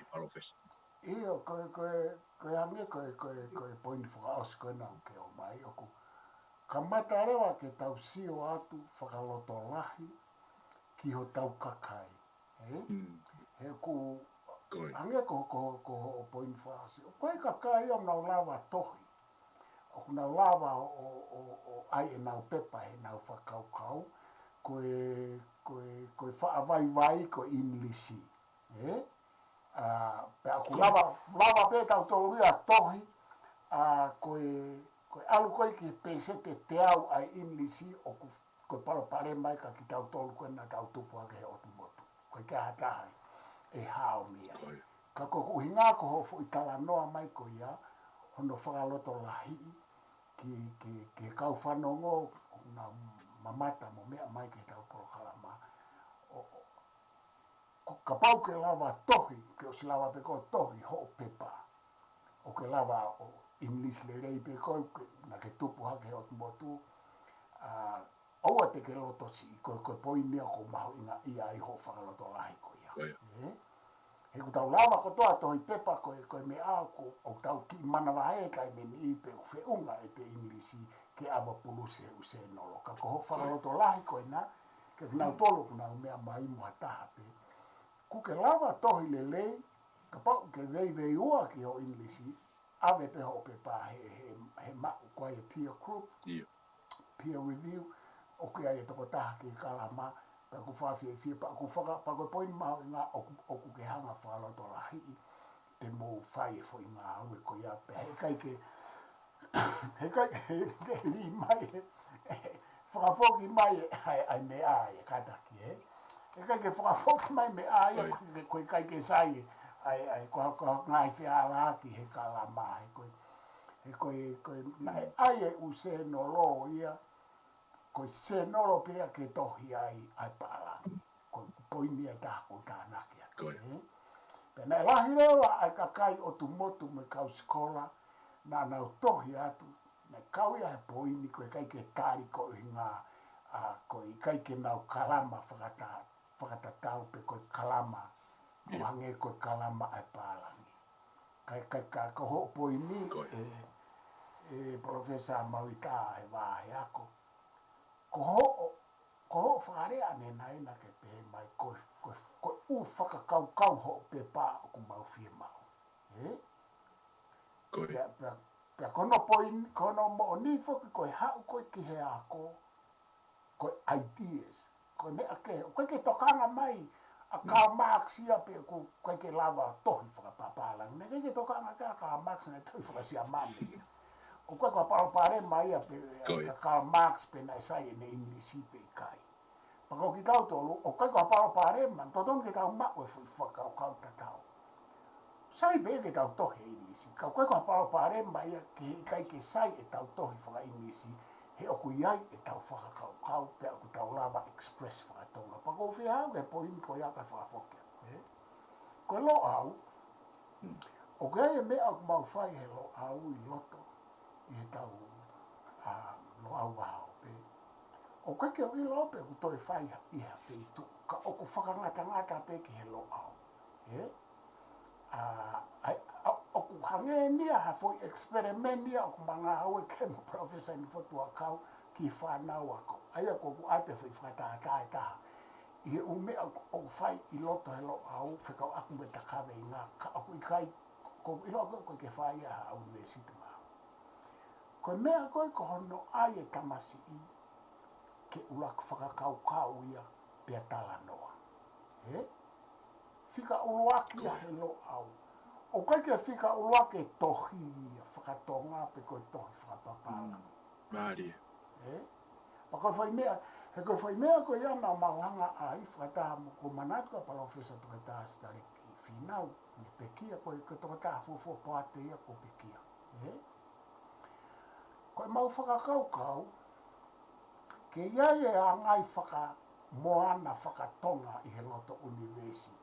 parofesa. Iyo, koe ame koe poini whakaosi koe nau ke o mai oku. Ka mata rewa ke tau sio atu whakaloto lahi ki ho tau kakai. He ku ange ko poin fasi. O koe ka kai o nau lava tohi. O ku nau lava o ai e nau pepa e nau whakaukau. Koe whaavai ko inlisi. Pe aku lava pe tau tō ria tohi. Koe alu koe ki pese te au ai inlisi o koe palo pare mai ka ki tau tōlu koe na tau tupu ake he otu motu. Koe kia hatahai. E hao mia. Ka ko uhinga ko ho fu itala noa mai ko ia hono whakaloto lahi ki kau whanongo na mamata mo mea mai ke tau polo kalama. Ka pau ke lava tohi, ke o si lava pe ko tohi ho pepa. O ke lava o English le rei pe ko na ke tupu hake he otu motu. Oua te ke loto si ko poini o ko mahu inga ia i ho whakaloto lahi ko ia. He ku tau lava ko toa tohi pepa koe me a ko o tau ki mana wahe kai me ni pe u whiunga e te Englisi ke awa puluse u se nolo. Ka ko ho whakaloto lahi koe na, ke nau tolo ku nau mea mai mua taha pe. Ku ke lava tohi le lei, ka pau ke vei ua ki ho Englisi, ave pe ho pepa he mau koe e peer group, peer review, o ke ai e toko taha ki kalama, pa ku whawhia pa ku pa ku poini maho i ngā o ku ke hanga whaloto lahi te mō whai e fo i ngā aue ko ia pe he kai ke li mai whakafoki mai ai me ai e kataki he kai ke whakafoki mai me ai koe kai ke sai ai ko ngai whia laki he kalama he koe nai ai e use no lo ia ko se nolo pea ke tohi ai palangi. Ko poini e tako tānaki atu. Pena e lahi rewa ai kakai o tu motu me kau skola na nau tohi atu. Na kau ia he poini ko e kai ke tāri ko i ngā ko i kai ke nau kalama whakatatau pe ko i kalama. Uhange ko i kalama ai palangi. Kai ko ho poini e profesa Mauita e wahe ako. Ko ho whakarea ne naina ke pehe mai ko u whakakau ho pe pā o ku mau whia mau. Koe. Pea kono mo ni foki koe hau koe ki he ako, koe ideas, koe mea koe ke tokanga mai, a Karl Marx ia pe koe ke lava tohi whakapapalang, ne ke tokanga ka Karl Marx na tohi whakasiamane. O koe kua parapare mai a pe ka Karl Marx pe na esai ne Englisi pe kai. Pako ki tau tolu, o koe kua parapare man, totong ke tau makwe whakau tatau. Sai be ke tau tohi Englisi, ka koe kua parapare mai a ke kai ke sai e tau tohi whaka Englisi, he oku iai e tau whakakau pe aku tau lava express whakatonga. Pako uwhi hau ke poimi ko ia kai whakafokia. Koe lo au, o kei e mea aku mau whai he lo au I loto, I he tau lo au wahao pe. O kai ke o I lo pe ku toi whai I ha whetu, ka oku whakangata pe ki he lo au. Oku hange nia ha foi experiment nia oku manga au e kemo professor ni fotu akau ki whanau ako. Aia ko ku ate foi whakata taha. I ume oku whai I loto he lo au, whekau aku me takawe I ngā, ka oku I kai, ko I lo koe ke whai a au university maha. Koe mea koe ko hono ai e tamasi I, ke ulak whakakau ia pia tala noa. Fika uluaki a he lo au. O kai ke fika uluaki tohi ia whakatonga pe koe tohi whakapapala. Maari. Pa koe whai mea, he koe whai mea koe ia nā mauhanga ai whakataha mo ko manatu a palofesa toka taha stare ki whinau. Ni pekia koe toka taha fufu poate ia ko pekia. Koe mau whakakau, ke iai e a ngai whaka moana whakatonga I he loto university.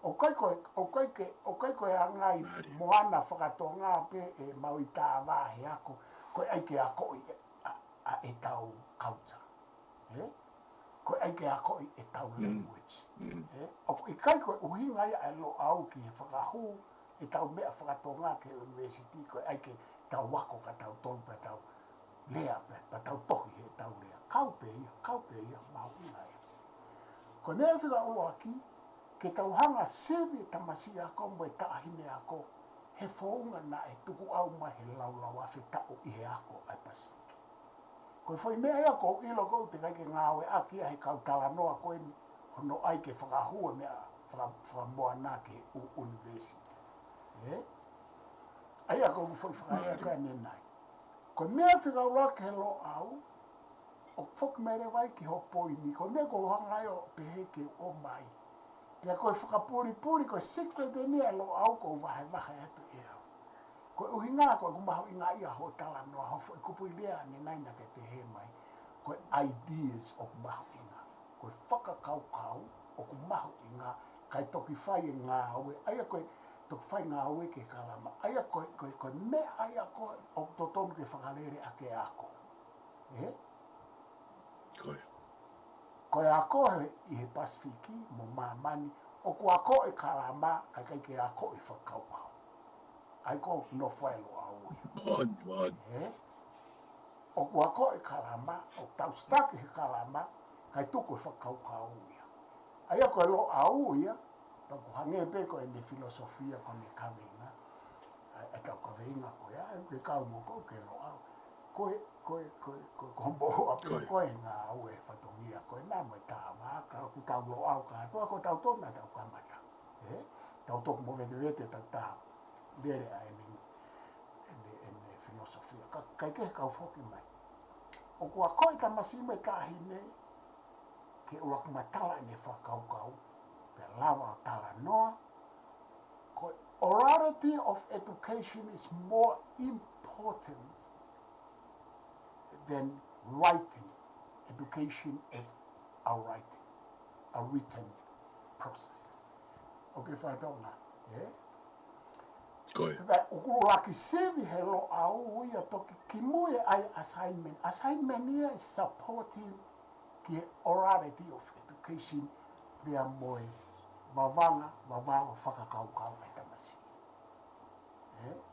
O kai koe a ngai moana whakatonga pe e mau I tā wahe ako, koe aike ako a e tau culture. Koe aike ako I e tau language. O I kai koe uhinga ia e lo au ki he whakahu, e tau mea whakatonga ke university, koe aike tau wako ka tau tolpa tau lea pe tau tohi he tau lea. Kaupe ia, mau inga ia. Koe mea whika olo aki, ke tau hanga sewe tamasi ako mo e taahine ako, he whaunga na e tuku au mai he laulau a whetau I he ako ai Pasifiki. Koe whai mea ia ko ilo kou te kai ke ngāwe aki a he kautala noa koe ni, hono ai ke whakahua mea whakamoa nā ke university. Ai a kou whai whakarea kai nenai. Koe mea whika ula ke lo au, o whok mere wai ki ho poini, koe mea ko hangai o pehe ke o mai. Pea koe whakapuri, koe secret e nia lo au ko wahe atu e au. Koe uhinga koe kumaho inga ia ho tala noa, ho fwoi kupu ilea ni naina ke pehe mai. Koe ideas o kumaho inga. Koe whakakau, o kumaho inga, kai toki whai e ngā aue, aia koe toki whai ngā aue ke kalama. Aia koe mea aia koe o totonu ke whakalere ake ako. Koe ako I he Pasifiki mo mamani, o ko ako e kalama, kai ke ako e whakaukau. Ai ko no whaelo au. O ko ako e kalama, o tau staki he kalama, kai tuku e whakaukau ia. Ai ako e lo au ia, pa ko hange pe ko e ne filosofia ko ne kawenga. Ai tau ka veinga ko ia, ke kau mo ko ke lo au. Koe kombo api koe ngā au e whatongia, koe nā mo e tāwa, ka ku tau lo au katoa, ko tau tōna tau kamata. Tau tōku mo vete tau tāwa, lere a ene filosofia, kai ke kau whoki mai. O kua koe tamasi me tāhine, ke ulaku matala ene whakaukau, pe lawa o tala noa, koe orality of education is more important than writing. Education is a writing, a written process. Okay, whatonga. Koe. Laki sevi he lo au ia toki ki mue ai assignment. Assignment ia is supporting ki orality of education pia moe wawanga whakakaukau e tamasi.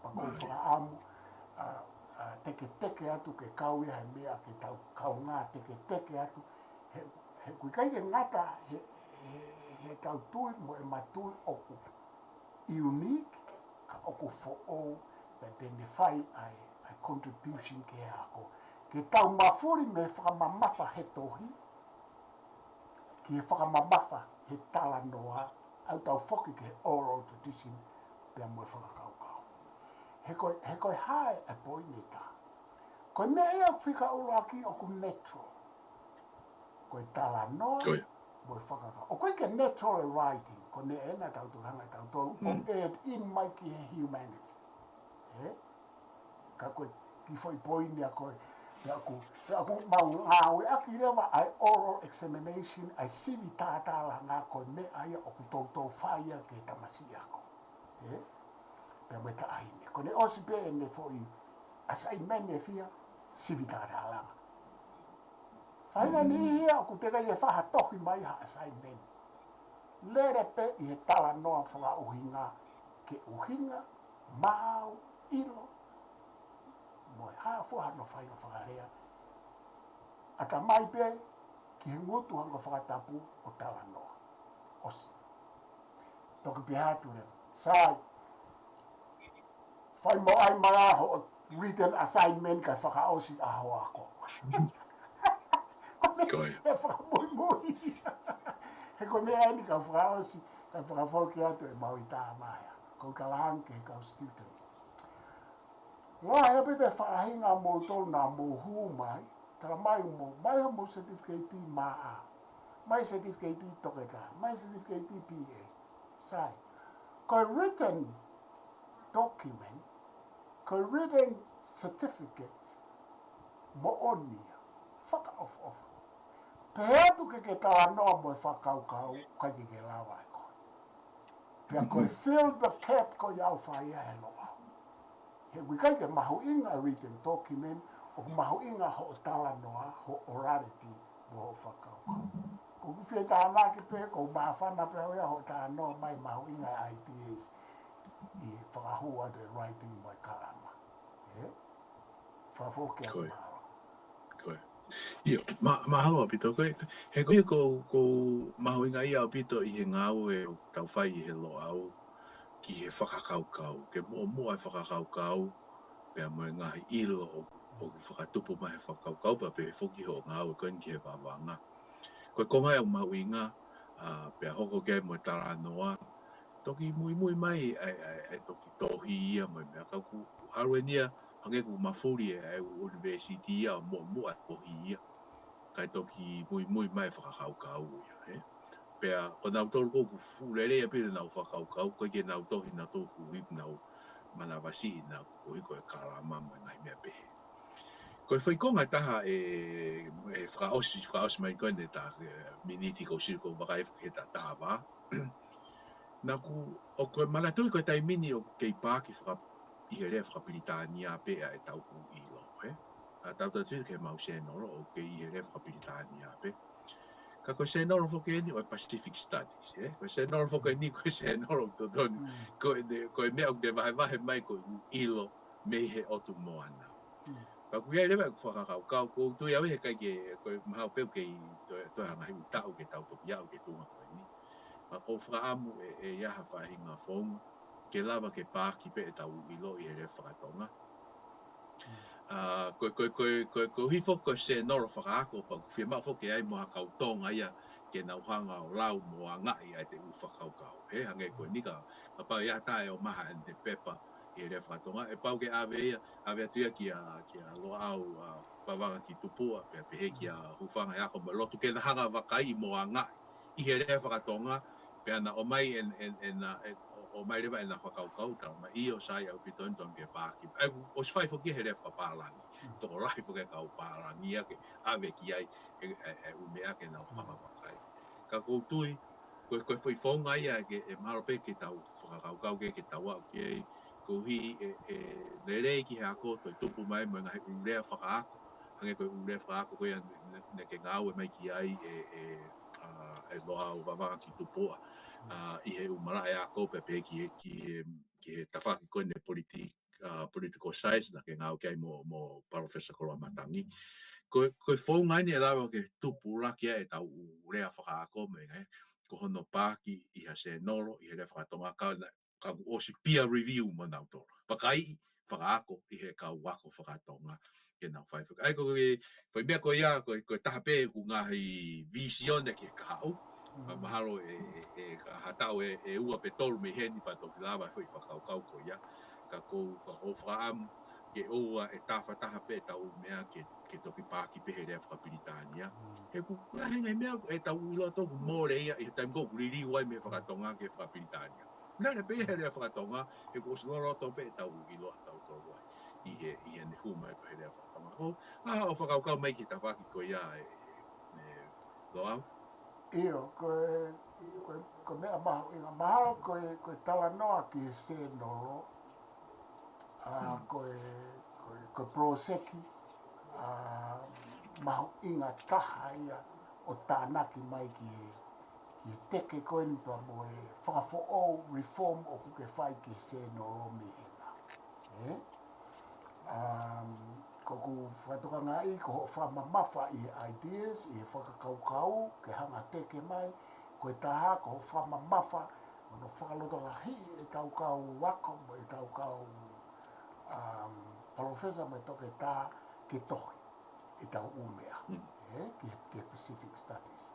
Pako whakaamu teke atu ke kau ia he mea ke tau kau ngā teke atu. He kui kai ke ngata he tau tui mo e matui oku unique, ka oku fo'o pe tene fai ai contribution ke ako. Ke tau mafuri me whakamamafa he tohi, ki he whakamamafa he tala noa, au tau whoki ke oral tradition pe moe whakakaukau. He koe hae e poineta. Koe mea ea whika ura ki oku natural. Koe tala noa, moe whakakau. O koe ke natural writing, ko ne ena tau tuhanga tau tau, o add in mai ki he humanity. Ka koe ki foi poini a koe, pe aku mau ngāwe aki rewa ai oral examination, ai sivi tātala ngā koe me aia oku tau whaia ke tamasi ako. Pe me ta aine. Ko ne osi pe ene foi assignment e fia, sivi tātala. Whainga ni hia oku teka i e whaha tohi mai ha assignment. Lere pe i he tala noa whanga uhinga, ke uhinga, mau, ilo, moe hāfua no whainga whakarea. A ka mai pe, ki he ngutu hanga whakatapu o tala noa. Osi. Toki pe hatu reo. Sai, whai mo ai mai aho o written assignment kai whakaosi aho ako. Koe. He whakamui mui. He koe mea ni ka whakaosi, ka whakawhoki atu e mau i tā maia. Ko ka lahanke he kau students. Ngā hea pete whaahinga mō tolu nā mō hū mai, tara mai ho certificate maa, mai certificate tokeka, mai certificate PA. Sai, ko written document, ko written certificate, mo onia, whaka of. Pea tu ke tawa noa mo e whakaukau, kai ke lawa e koe. Pea koe fill the cap ko iau whaia he loa. He wikai ke mahu inga written document, o mahu inga ho tala noa, ho orality, mo ho whakaukau. Ko kuwhia tāna ki pe, ko mawhana pe hoia ho tā noa mai mahu inga ideas, i whakahua de writing mai karama. Whawhoke a maro. Koe. Ia, mahalo apito, he koe ko mahuinga ia apito i he ngāu e tau whai i he lo au ki he whakakaukau, ke mua e whakakaukau, pea moe ngahi ilo o whakatupu mai he whakakaukau, pa pe he whoki ho ngāu e koe ki he wawanga. Koe kongai au mahuinga, pea hoko ke moe tara anoa, toki mui mai ai toki tohi ia moe mea kauku aruenia, hange ku mafuri e university ia mua tohi ia. Kai toki mui mai whakakaukau ia, Pea, ko nau tolu kou furere e pere nau whakaukau, koe ke nau tohi nau tohu hip nau manawasi nau koe koe karama mo ngai mea pehe. Koe whaikonga taha e whakaosi mai koe ne ta miniti kou siri kou wakai whaketa taha wā. Nā ku, o koe manatui koe tai mini o kei pāki ihere whakapiritānia pea e tau ku ilo, Tau tatu ke mau senoro o kei ihere whakapiritānia pea. Ka koe senoro whoke ni o Pacific Studies, Koe senoro whoke ni koe senoro totoni. Koe mea o te wahe mai koe ilo mei he otu moana. Ka kuia lewa ku whakakaukau, ko tui au he kai ke koe mahau peu kei toi hanga hi utau ke tau toki au ke tunga koe ni. Ma ko whakaamu e iaha whahinga whonga, ke lava ke pāki pe e tau ilo i he re whakatonga. Ko hifo ko se noro whakaako pa whia maa whoke ai moha kautonga ia ke nau hanga o lau mo a ngai ai te u whakaukau. Hange koe nika, ka pau ia tae o maha and te pepa i re whakatonga. E pau ke ave atuia ki a loa au pawanga ki tupua, pe pehe ki a hufanga ia ko ma lotu ke na hanga wakai mo a ngai i he re whakatonga, pe ana o mai o mai rewa e na whakaukau tau, ma i o sai au pitoni ton ke pāki. O si whai whoki he re whakapālangi, toko rai whoke kau pālangi ake, ave ki ai, e umea ke nau hanga wakai. Ka koutui, koe whai whaunga ia e marope ke tau whakaukau ke tau au ki ei, kouhi rerei ki he ako, toi tupu mai mo ngahi urea whakaako, hange koe urea whakaako koe ne ke ngau e mai ki ai e loa o wawanga ki tupua. I he umara e ako pepe ki he tawhaki koe ne political science na ke ngau kai mo Professor Koroa Matangi. Koe whaunga ni e lawa ke tupu raki e tau urea whakaako me ngai, ko hono pāki i ha se noro, i he rea whakatonga ka ka o si peer review mo na to pakai whakaako i he ka wako whakatonga ke nā whai whaka. Ai ko mea ko ia, ko tahape ku ngahi vision e ke kahau, mahalo ka hatau e ua pe tolu me heni pa toki lava whai whakaukau ko ia, ka kou whakauwhaamu ke oua e tawha tahape tau mea ke toki pāki pehe rea whakapilitania. He ku ngahi mea e tau ilo toku mōre ia, e taim kou kuriri wai me whakatonga ke whakapilitania. Nā pe he rea whakatonga, he ko sinoro to pe tau ilo tau tau wai. I he ne huma e pe rea whakatonga. O whakaukau mai ki tawaki ko ia lo au. Io, ko mea maho inga mahalo ko tala noa ki he se nolo, ko proseki, maho inga taha ia o tānaki mai ki he teke koe ni pa mo e whakafo o reform o kuke whai ki he se nolo me inga. Ko ku whatoka ngā i ko ho whamamafa i ideas, i whakakaukau, ke hanga teke mai, ko e taha ko ho whamamafa, no whakaloto la hi e kaukau wako, mo e kaukau professor mo e toke tā ke tohi, e tau umea, ki Pacific Studies.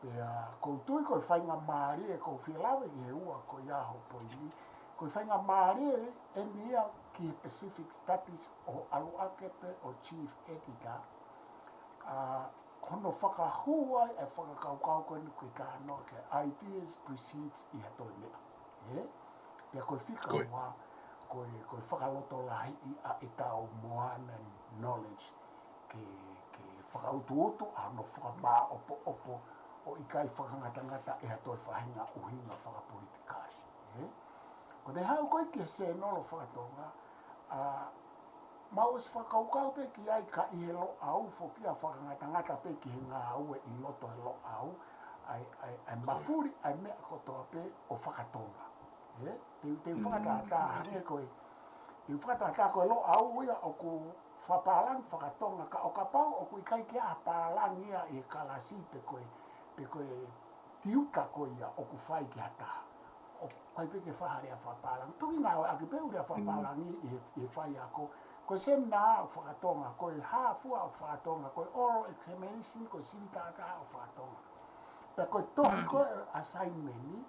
Pea koutu ko e whainga maari e kou whilawe i he ua ko iaho poini, ko e whainga maari e nia ki Pacific Studies o alu akepe o Chief Editor, hono whakahua e whakakaukau koe ni koe kāno ke ideas precedes i hatoi mea. Pea koe whika wā, koe whakaloto lahi i a e tau moana knowledge ke whakautu a no whakamā opo o i kai whakangata e hatoi whahinga uhinga whakapolitikai. Ko ne hau koe ki se nolo whakatonga, mau es whakaukau pe ki ai ka i he lo au, whokia whakangata pe ki he ngā ue i loto he lo au, ai mafuri ai mea kotoa pe o whakatonga. Te whakatata hange koe, te whakatata koe lo au ia o ku whapalang whakatonga, ka o ka pau o ku i kai kia palang ia i kalasi pe koe tiuta koe ia o ku whai ki hataha. O kai peke whaharea whapalang. Toki ngā oe ake peu rea whapalangi i whai ako. Koe semina o whakatonga, koe hāfua o whakatonga, koe oral examination, koe sivitata o whakatonga. Pea koe tohi koe assignmenti,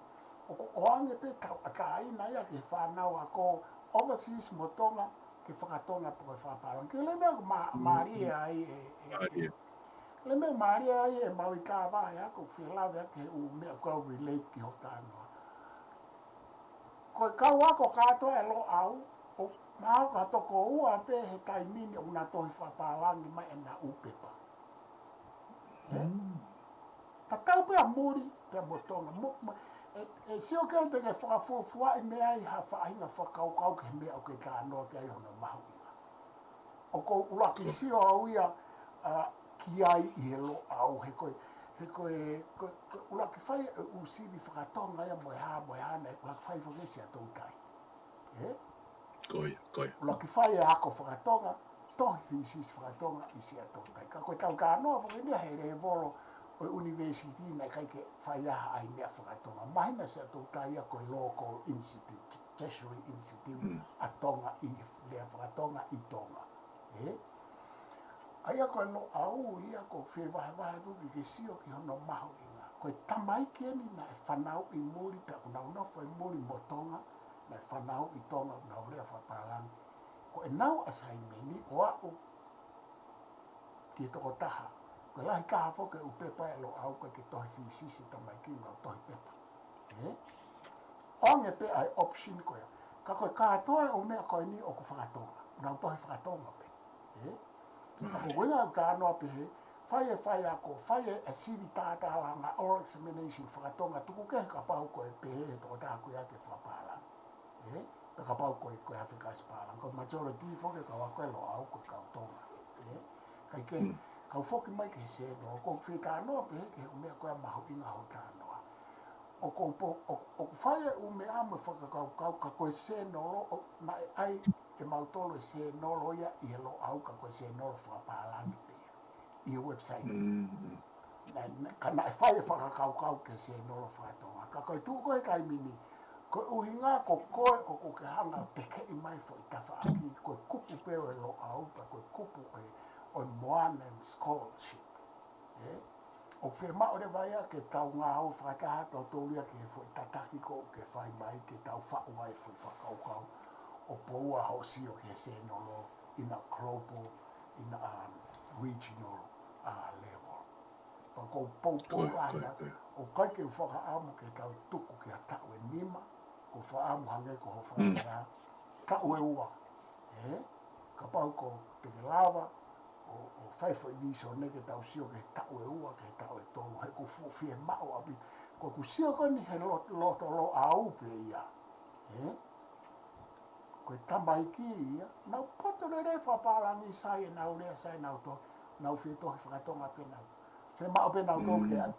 o ko oange pe ka aina ia ke whanau ako overseas motonga ke whakatonga po koe whapalang. Ke le mea maari ai le mea maari ai e mau i ka wāi ako whilawe ake u mea kau relate ki ho tānoa. Koe kau ako katoa e lo au, o mahau ka toko ua pe he taimini o nga tohi whapalangi mai e na upepa. Ta tau pe a muri pe a motonga. E sio kei te ke whakafuafua i mea i ha whaahinga whakaukau ke mea o ke ka anoa ke ai hona mahu inga. O ko ulaki sio au ia ki ai i he lo au he koe ulaki whai u sivi whakatonga ia moe ha nei ulaki whai whakesi a tau kai. Koe. Ulaki whai e ako whakatonga, tohi thesis whakatonga i si a tau kai. Ka koe tau ka anoa whakenia he re volo o university nei kai ke whai aha ai mea whakatonga. Mahina si a tau kai ia koe local institute, tertiary institute, a tonga i lea whakatonga i tonga. Aia koe no au ia ko whewahe ruki ke sio ki hono mahu inga. Koe tamaiki eni na e whanau i muri pe unaunafu i muri motonga, na e whanau i tonga unau rea whapalangi. Ko e nau assignmenti o au ki toko taha. Koe lahi kaha foke u pepa e lo au koe ke tohi fisisi tamaiki ngau tohi pepa. Onge pe ai option koe. Ka koe kātoa o mea koe ni o ku whakatonga. Unau tohi whakatonga pe. Ako wina ka anoa pehe, whai ako, whai e sivi tātala ngā oral examination whakatonga, tuku kehe ka pau koe pehe e tō tā koe ake whapālang. Pe ka pau koe hawhikas pālang. Koe majority whoke ka wakoe lo au koe kau tonga. Kai ke, kau whoki mai ke se no, ko whi ka anoa pehe ke umea koe mahu inga ho ka anoa. O ku whai e umea ame whakakau ka koe se no, na ai e mautolo e se nolo ia i he lo au ka koe se nolo whakapalangi pia i he website. Ka na e whai e whakakaukau ke se nolo whakatonga. Ka koe tūko e kai mini Ko uhinga ko koe o ko ke hanga te ke I mai fo I tawhaaki, ko kupu peo e lo aupa, ko kupu e on Moanen Scholarship. O whi mao re vai a ke tau ngā au whakataha tau tōlia ke fo I tataki ko ke whai mai ke tau whau ai fo I whakaukau o poua hosi o ke se nolo ina global, ina regional level. Pa ko pou laia, o kai ke whakaamu ke tau tuku ke a tau e nima, ko whaamu hange ko ho whakarea, tau e ua. Ka pau ko te lava, o whaifo I viso neke tau sio ke tau e ua, ke tau e tolu, he ko fuwhie mao api, ko ku sio koni he loto lo a upe ia. Ko tambai ki ia, nau poto le re whapalangi sai e nau lea sai nau to, nau whie tohi whakatonga pe nau. Whe mao pe nau to ke ai,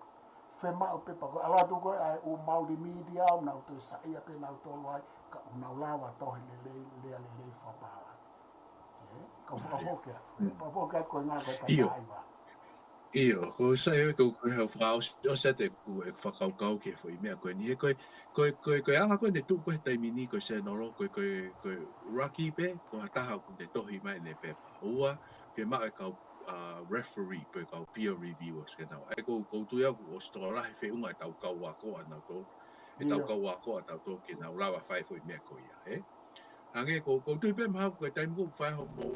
whe mao pe pako, ala tu koe ai u mauri media au nau to sa ia pe nau tolu ai, ka u nau lawa tohi lea le re whapalangi. Ka whakawhokea, whakawhokea koe ngā koe tataiwa. Io, ko sai e ko he frau o se te ku e whakaukau ke foi mea koe ni koe anga koe ne tu koe taimini koe se noro koe raki pe ko hataha ku te tohi mai ne pepa ua pe ma e kau referee pe kau peer reviewers ke nau e ko tu ia ku o stora he unga e tau kau wa ko ana to e tau kau wa ko ata to ke nau lawa fai foi mea koe ia ange ko tu pe ma ko taim ku fai ho mo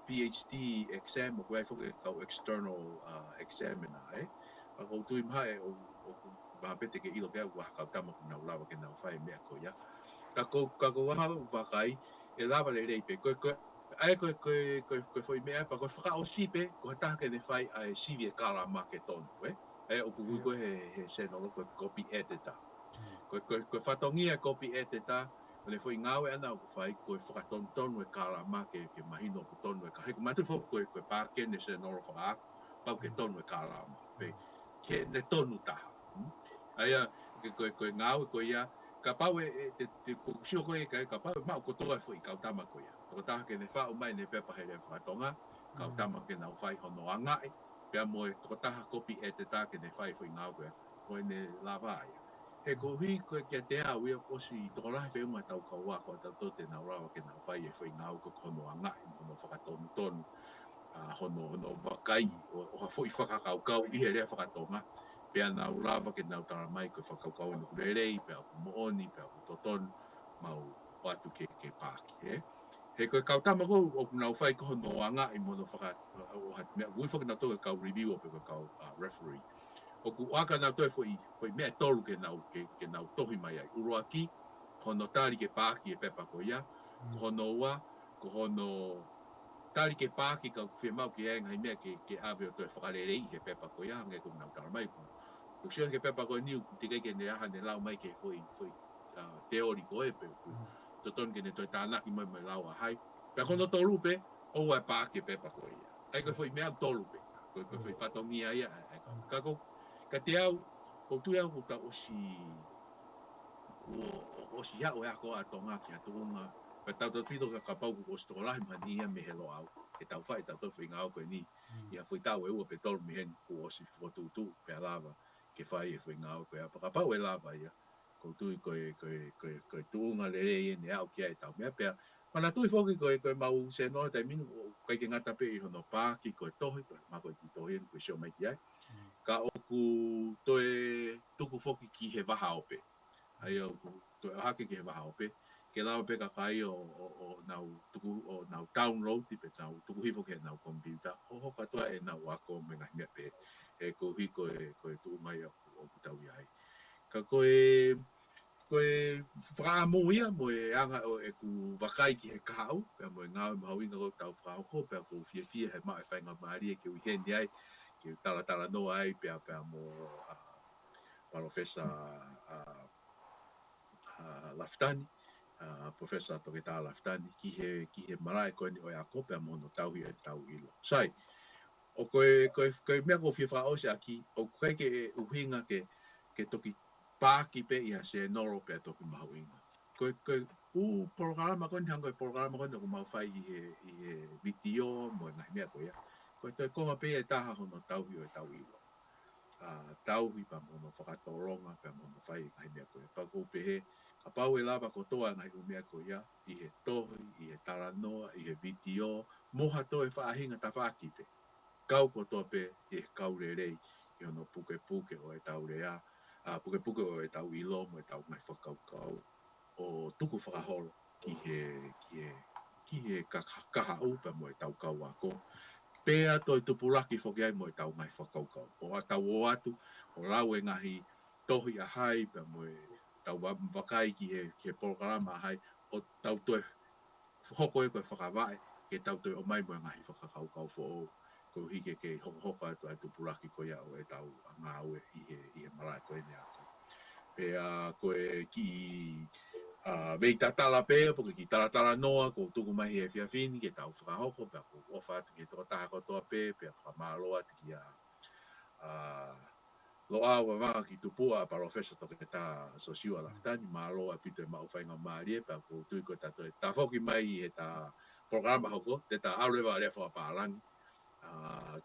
PhD exam o koe kau external examiner ko tu im hai o ba pete ke ilo ke wa ka tama ku na lawa ke na fai me ko ya ka ko wa kai e lava le rei pe ko ai ko foi me pa ko fa o si pe ko ta ke ne fai ai si vie kala marketon o ku ko he se no ko copy editor ko fa tongia copy editor le foi ngawe ana ko fai ko whakatonton e karama ke mahino ko tonu e ka heko matu fo ko pa ke ne se no fa pa ke tonu e karama pe ke ne tonu taha aia ko ngawe ko ia ka pa we te ko sio ko ka pa ma ko to foi ka tama ko ia to ta ke ne fa o mai ne pe pa hele whakatonga ka tama ke na fai hono anga pe mo to ta copy editor ke ne fai foi ngawe ko ne lava ia e ko hui ko ke te a wi o si to la fe ma tau ka wa ko ta to te na ra ke na fai e foi ngau ko kono anga no whakaton ton hono wakai o foi whakakau kau I he rea whakatonga pe ana ulawa ke na tara mai ko whakakau kau no rerei pe aku mooni pe aku toton mau watu ke paki he ko kau tama ko o na fai ko no anga I mono whaka o hat me wi whaka to kau review o pe kau referee o ku aka na toi foi mea tolu ke nau tohi mai ai uruaki hono tari ke pāki e pepa ko ia ko hono ua ko hono tari ke pāki ka whi mau ki enga I mea ke awe o toi whakarerei he pepa ko ia ngai ko nau tara mai ko sion ke pepa ko niu te kei ke ne aha ne lau mai ke foi teori ko e pe toton ke ne toi tānaki mai lau a hai pe hono tolu pe o e pāki e pepa ko ia ai ko foi mea tolu pe ko foi whatongia ia ka ko ka te au ko tu au ta o si ya o ya ko atonga ki atonga pe ta to fido ka pau ko sto la mani me helo au e tau fai ta to finga au ko ni ia foi ta o pe tol mi hen ko si foto tu pe lava ke fai e finga au ko pa pau e lava ia ko tu ko tu nga le ne au ki ai ta me pe mana tu fo ko mau se no ta min ko ke ngata pe I no pa ki ko to ko ma ko ti to hen ko sho mai ai ka oku toe tuku foki ki he waha ope. Ai o toe hake ki he waha ope. Ke lawa pe ka kai o nau tuku o nau download ti pe nau tuku hifo ke nau computer. Ho hoka toa e nau wako me ngai mea pe. E ko hi ko e tuku mai o kutau iai. Ka koe whaamu ia mo e anga o e ku wakai ki he kahau. Pea mo e ngau mahau ina o tau whaako. Pea ko fia he maa e whainga maari e ke uhen iai. Ke tala no ai pe mo Professor Laftani Professor Toketa Laftani ki he marae ko ni o ya ko pe mo no tau hi tau ilo sai o koe mea ko fia o se aki o koe ke uhinga ke toki paki pe ia se noro pe toki mahuinga koe programa ko ni hanga programa ko no mau fai I he video mo ngai mea ko ia ko te konga pe e taha hono tau hi o tau ilo tauhi pa mo whakatoronga pa mo whai ngai mea koe. Pa ko pehe, ka pau e lava kotoa ngai ko mea koe ia, i he tohi, i he taranoa, i he vitio, moha to e whaahinga ta whakipe. Kau kotoa pe, i he kau rerei, i ono puke puke o e tau rea, puke puke o e tau ilo, mo e tau ngai whakau kau, o tuku whakaholo, ki he kaha upa mo e tau kau ako, pea toi tupuraki whoki ai mo e tau ngai whakaukau. O a tau o atu, o lau e ngahi tohi a hai, pea mo e tau wakai ki he programa a hai, o tau toi hoko e koe whakawae, ke tau toi o mai mo e ngahi whakakaukau fo o, ko hike ke hoko atu ai tupuraki ko ia o e tau a ngā ue i he marae koe ne ako. Pea koe ki vei tatala pea, porque ki taratala noa, ko tuku mahi e whiawhini, ke tau whakahoko, pea ko ofa atu ke toko taha kotoa pea, pea whakamalo atu ki loa wa wanga ki tupua, professor toke ta sosiua laftani, malo a pito e mau whainga maarie, pea ko tui ko tato e ta whoki mai e ta programa hoko, te ta aurewa rea whakaparangi,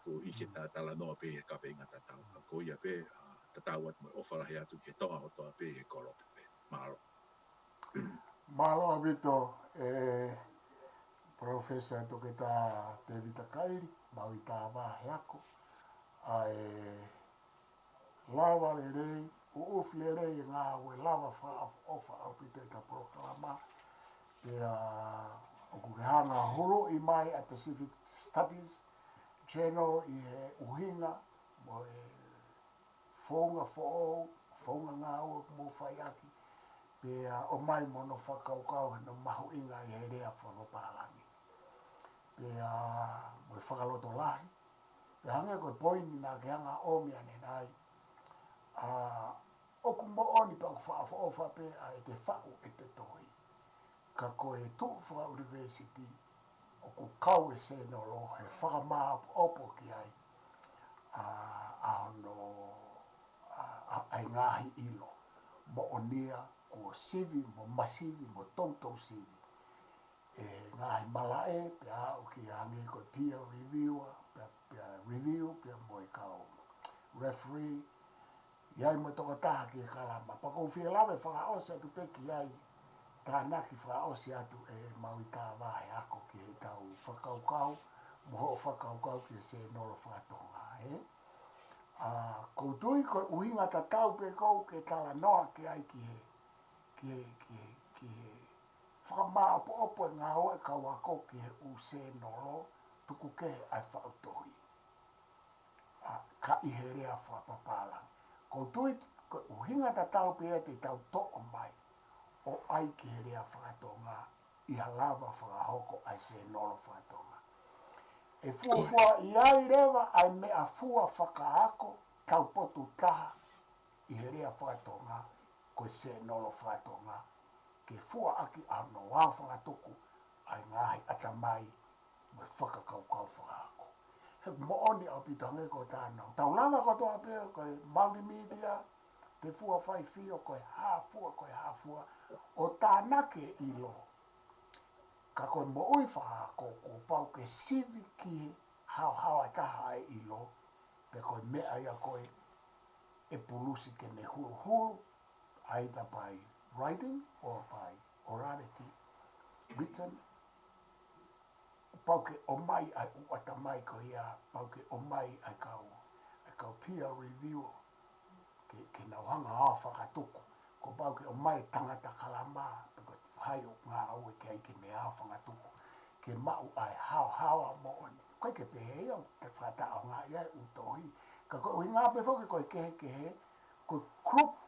ko hike ta tala noa pe e kape inga tatau, ko ia pe, tatau atu mai ofa rahi atu ke tonga o toa pe e korope pe, malo. Malo abito profesa toke ta David Kairi, mau i tā wāhe ako, a lava le rei, o ufi le rei ngā ue lava wha ofa au pito i ta proklama, pia o kuke hanga holo i mai a Pacific Studies Journal i he uhinga, mo e whaunga whaou, whaunga ngā ue mo whai aki, pia o mai mono whakaukau he no mahu inga i he rea whanopalangi. Pia mo e whakaloto lahi, pia hange koe poini nā ke hanga omi ane nai, oku mo oni pa wha ofa pe a e te whau e te tohi. Ka koe Tu'uwha University, oku kau e se nolo, he whakamā opo ki ai, ahono ai ngahi ilo, mo onia, ko sivi, mo masivi, mo tautou sivi. Ngahi malae, pia o ki hange koe peer reviewer, pia review, pia mo e kau referee, iai mo toko taha ki e kalama. Pako whia lawe whakaosi atu peki iai, tānaki whakaosi atu e mau i tā wahe ako ki he tau whakaukau, mo ho whakaukau ki e se nolo whakatonga, Koutui koe uhinga ta tau pe kou ke tala noa ki ai ki he whakamā opo e ngā hoe ka wako ki he u se nolo, tuku ke ai whautohi. Ka i he rea whapapalang. Koutui koe uhinga ta tau pe e te tau to'o mai, o ai ki he rea whakatonga, i halava whakahoko ai se nolo whakatonga. E fuafua i ai rewa ai mea fua whakaako tau potu taha i he rea whakatonga koe se nolo whakatonga ke fua aki ano wā whakatoku ai ngahi atamai me whakakaukau whakaako. He mooni au pitange ko tānau. Tau lama katoa pia koe multimedia, te fua whai fio koe hāfua o tānake i lo. Ka koe mo ui whaako ko pau ke sivi ki hao ataha e ilo, pe koe mea ia koe e pulusi ke ne hulu, either by writing or by orality, written. Pau ke o mai ai uata mai ko ia, pau ke o mai ai kau peer review, ke nau hanga hao whakatuku, ko pau ke o mai tangata kalama, pe koe hai o ngā au e ke ai ke mea hao whakatuku, ke mau ai hao mo oni. Koe ke pehe iau, te whata o ngā iai utohi. Ka koe uhi ngā pefoke koe kehe, koe group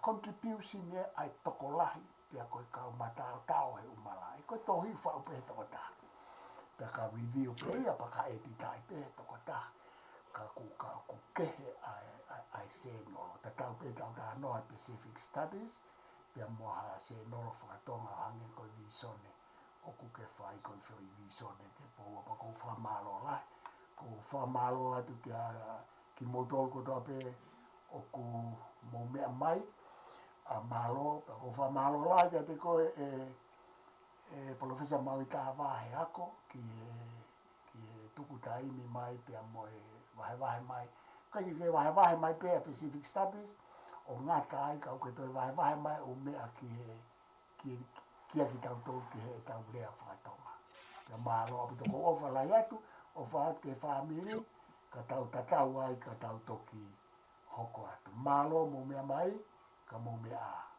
contribution e ai toko lahi, pia koe kau matao he umalai. Koe tohi whau pehe toko taha. Pia ka review pehe, pa ka editai pehe toko taha. Ka ku kehe ai se nolo. Ta tau pehe tau taha noa Pacific Studies, pia moha se nolo whakatonga hange koe visone. Oku ke whai koe whioi visone ke pōua pa kou whamalo lai. Kou whamalo atu ki motol ko toa pe oku mou mea mai. Malo, pa kou whamalo lai kia te koe Professor Mauita Wahe ako ki tuku taimi mai pia mo wahe mai kai ke wahe mai pe Pacific Studies o ngata ai ka ko to wahe mai o mea ki ki tau tō ki he tau rea whakatonga. Ka mālo api toko ofa lai atu, ofa atu ke whamiri, ka tau tatau ai ka tau toki hoko atu. Mālo mo mea mai, ka mo mea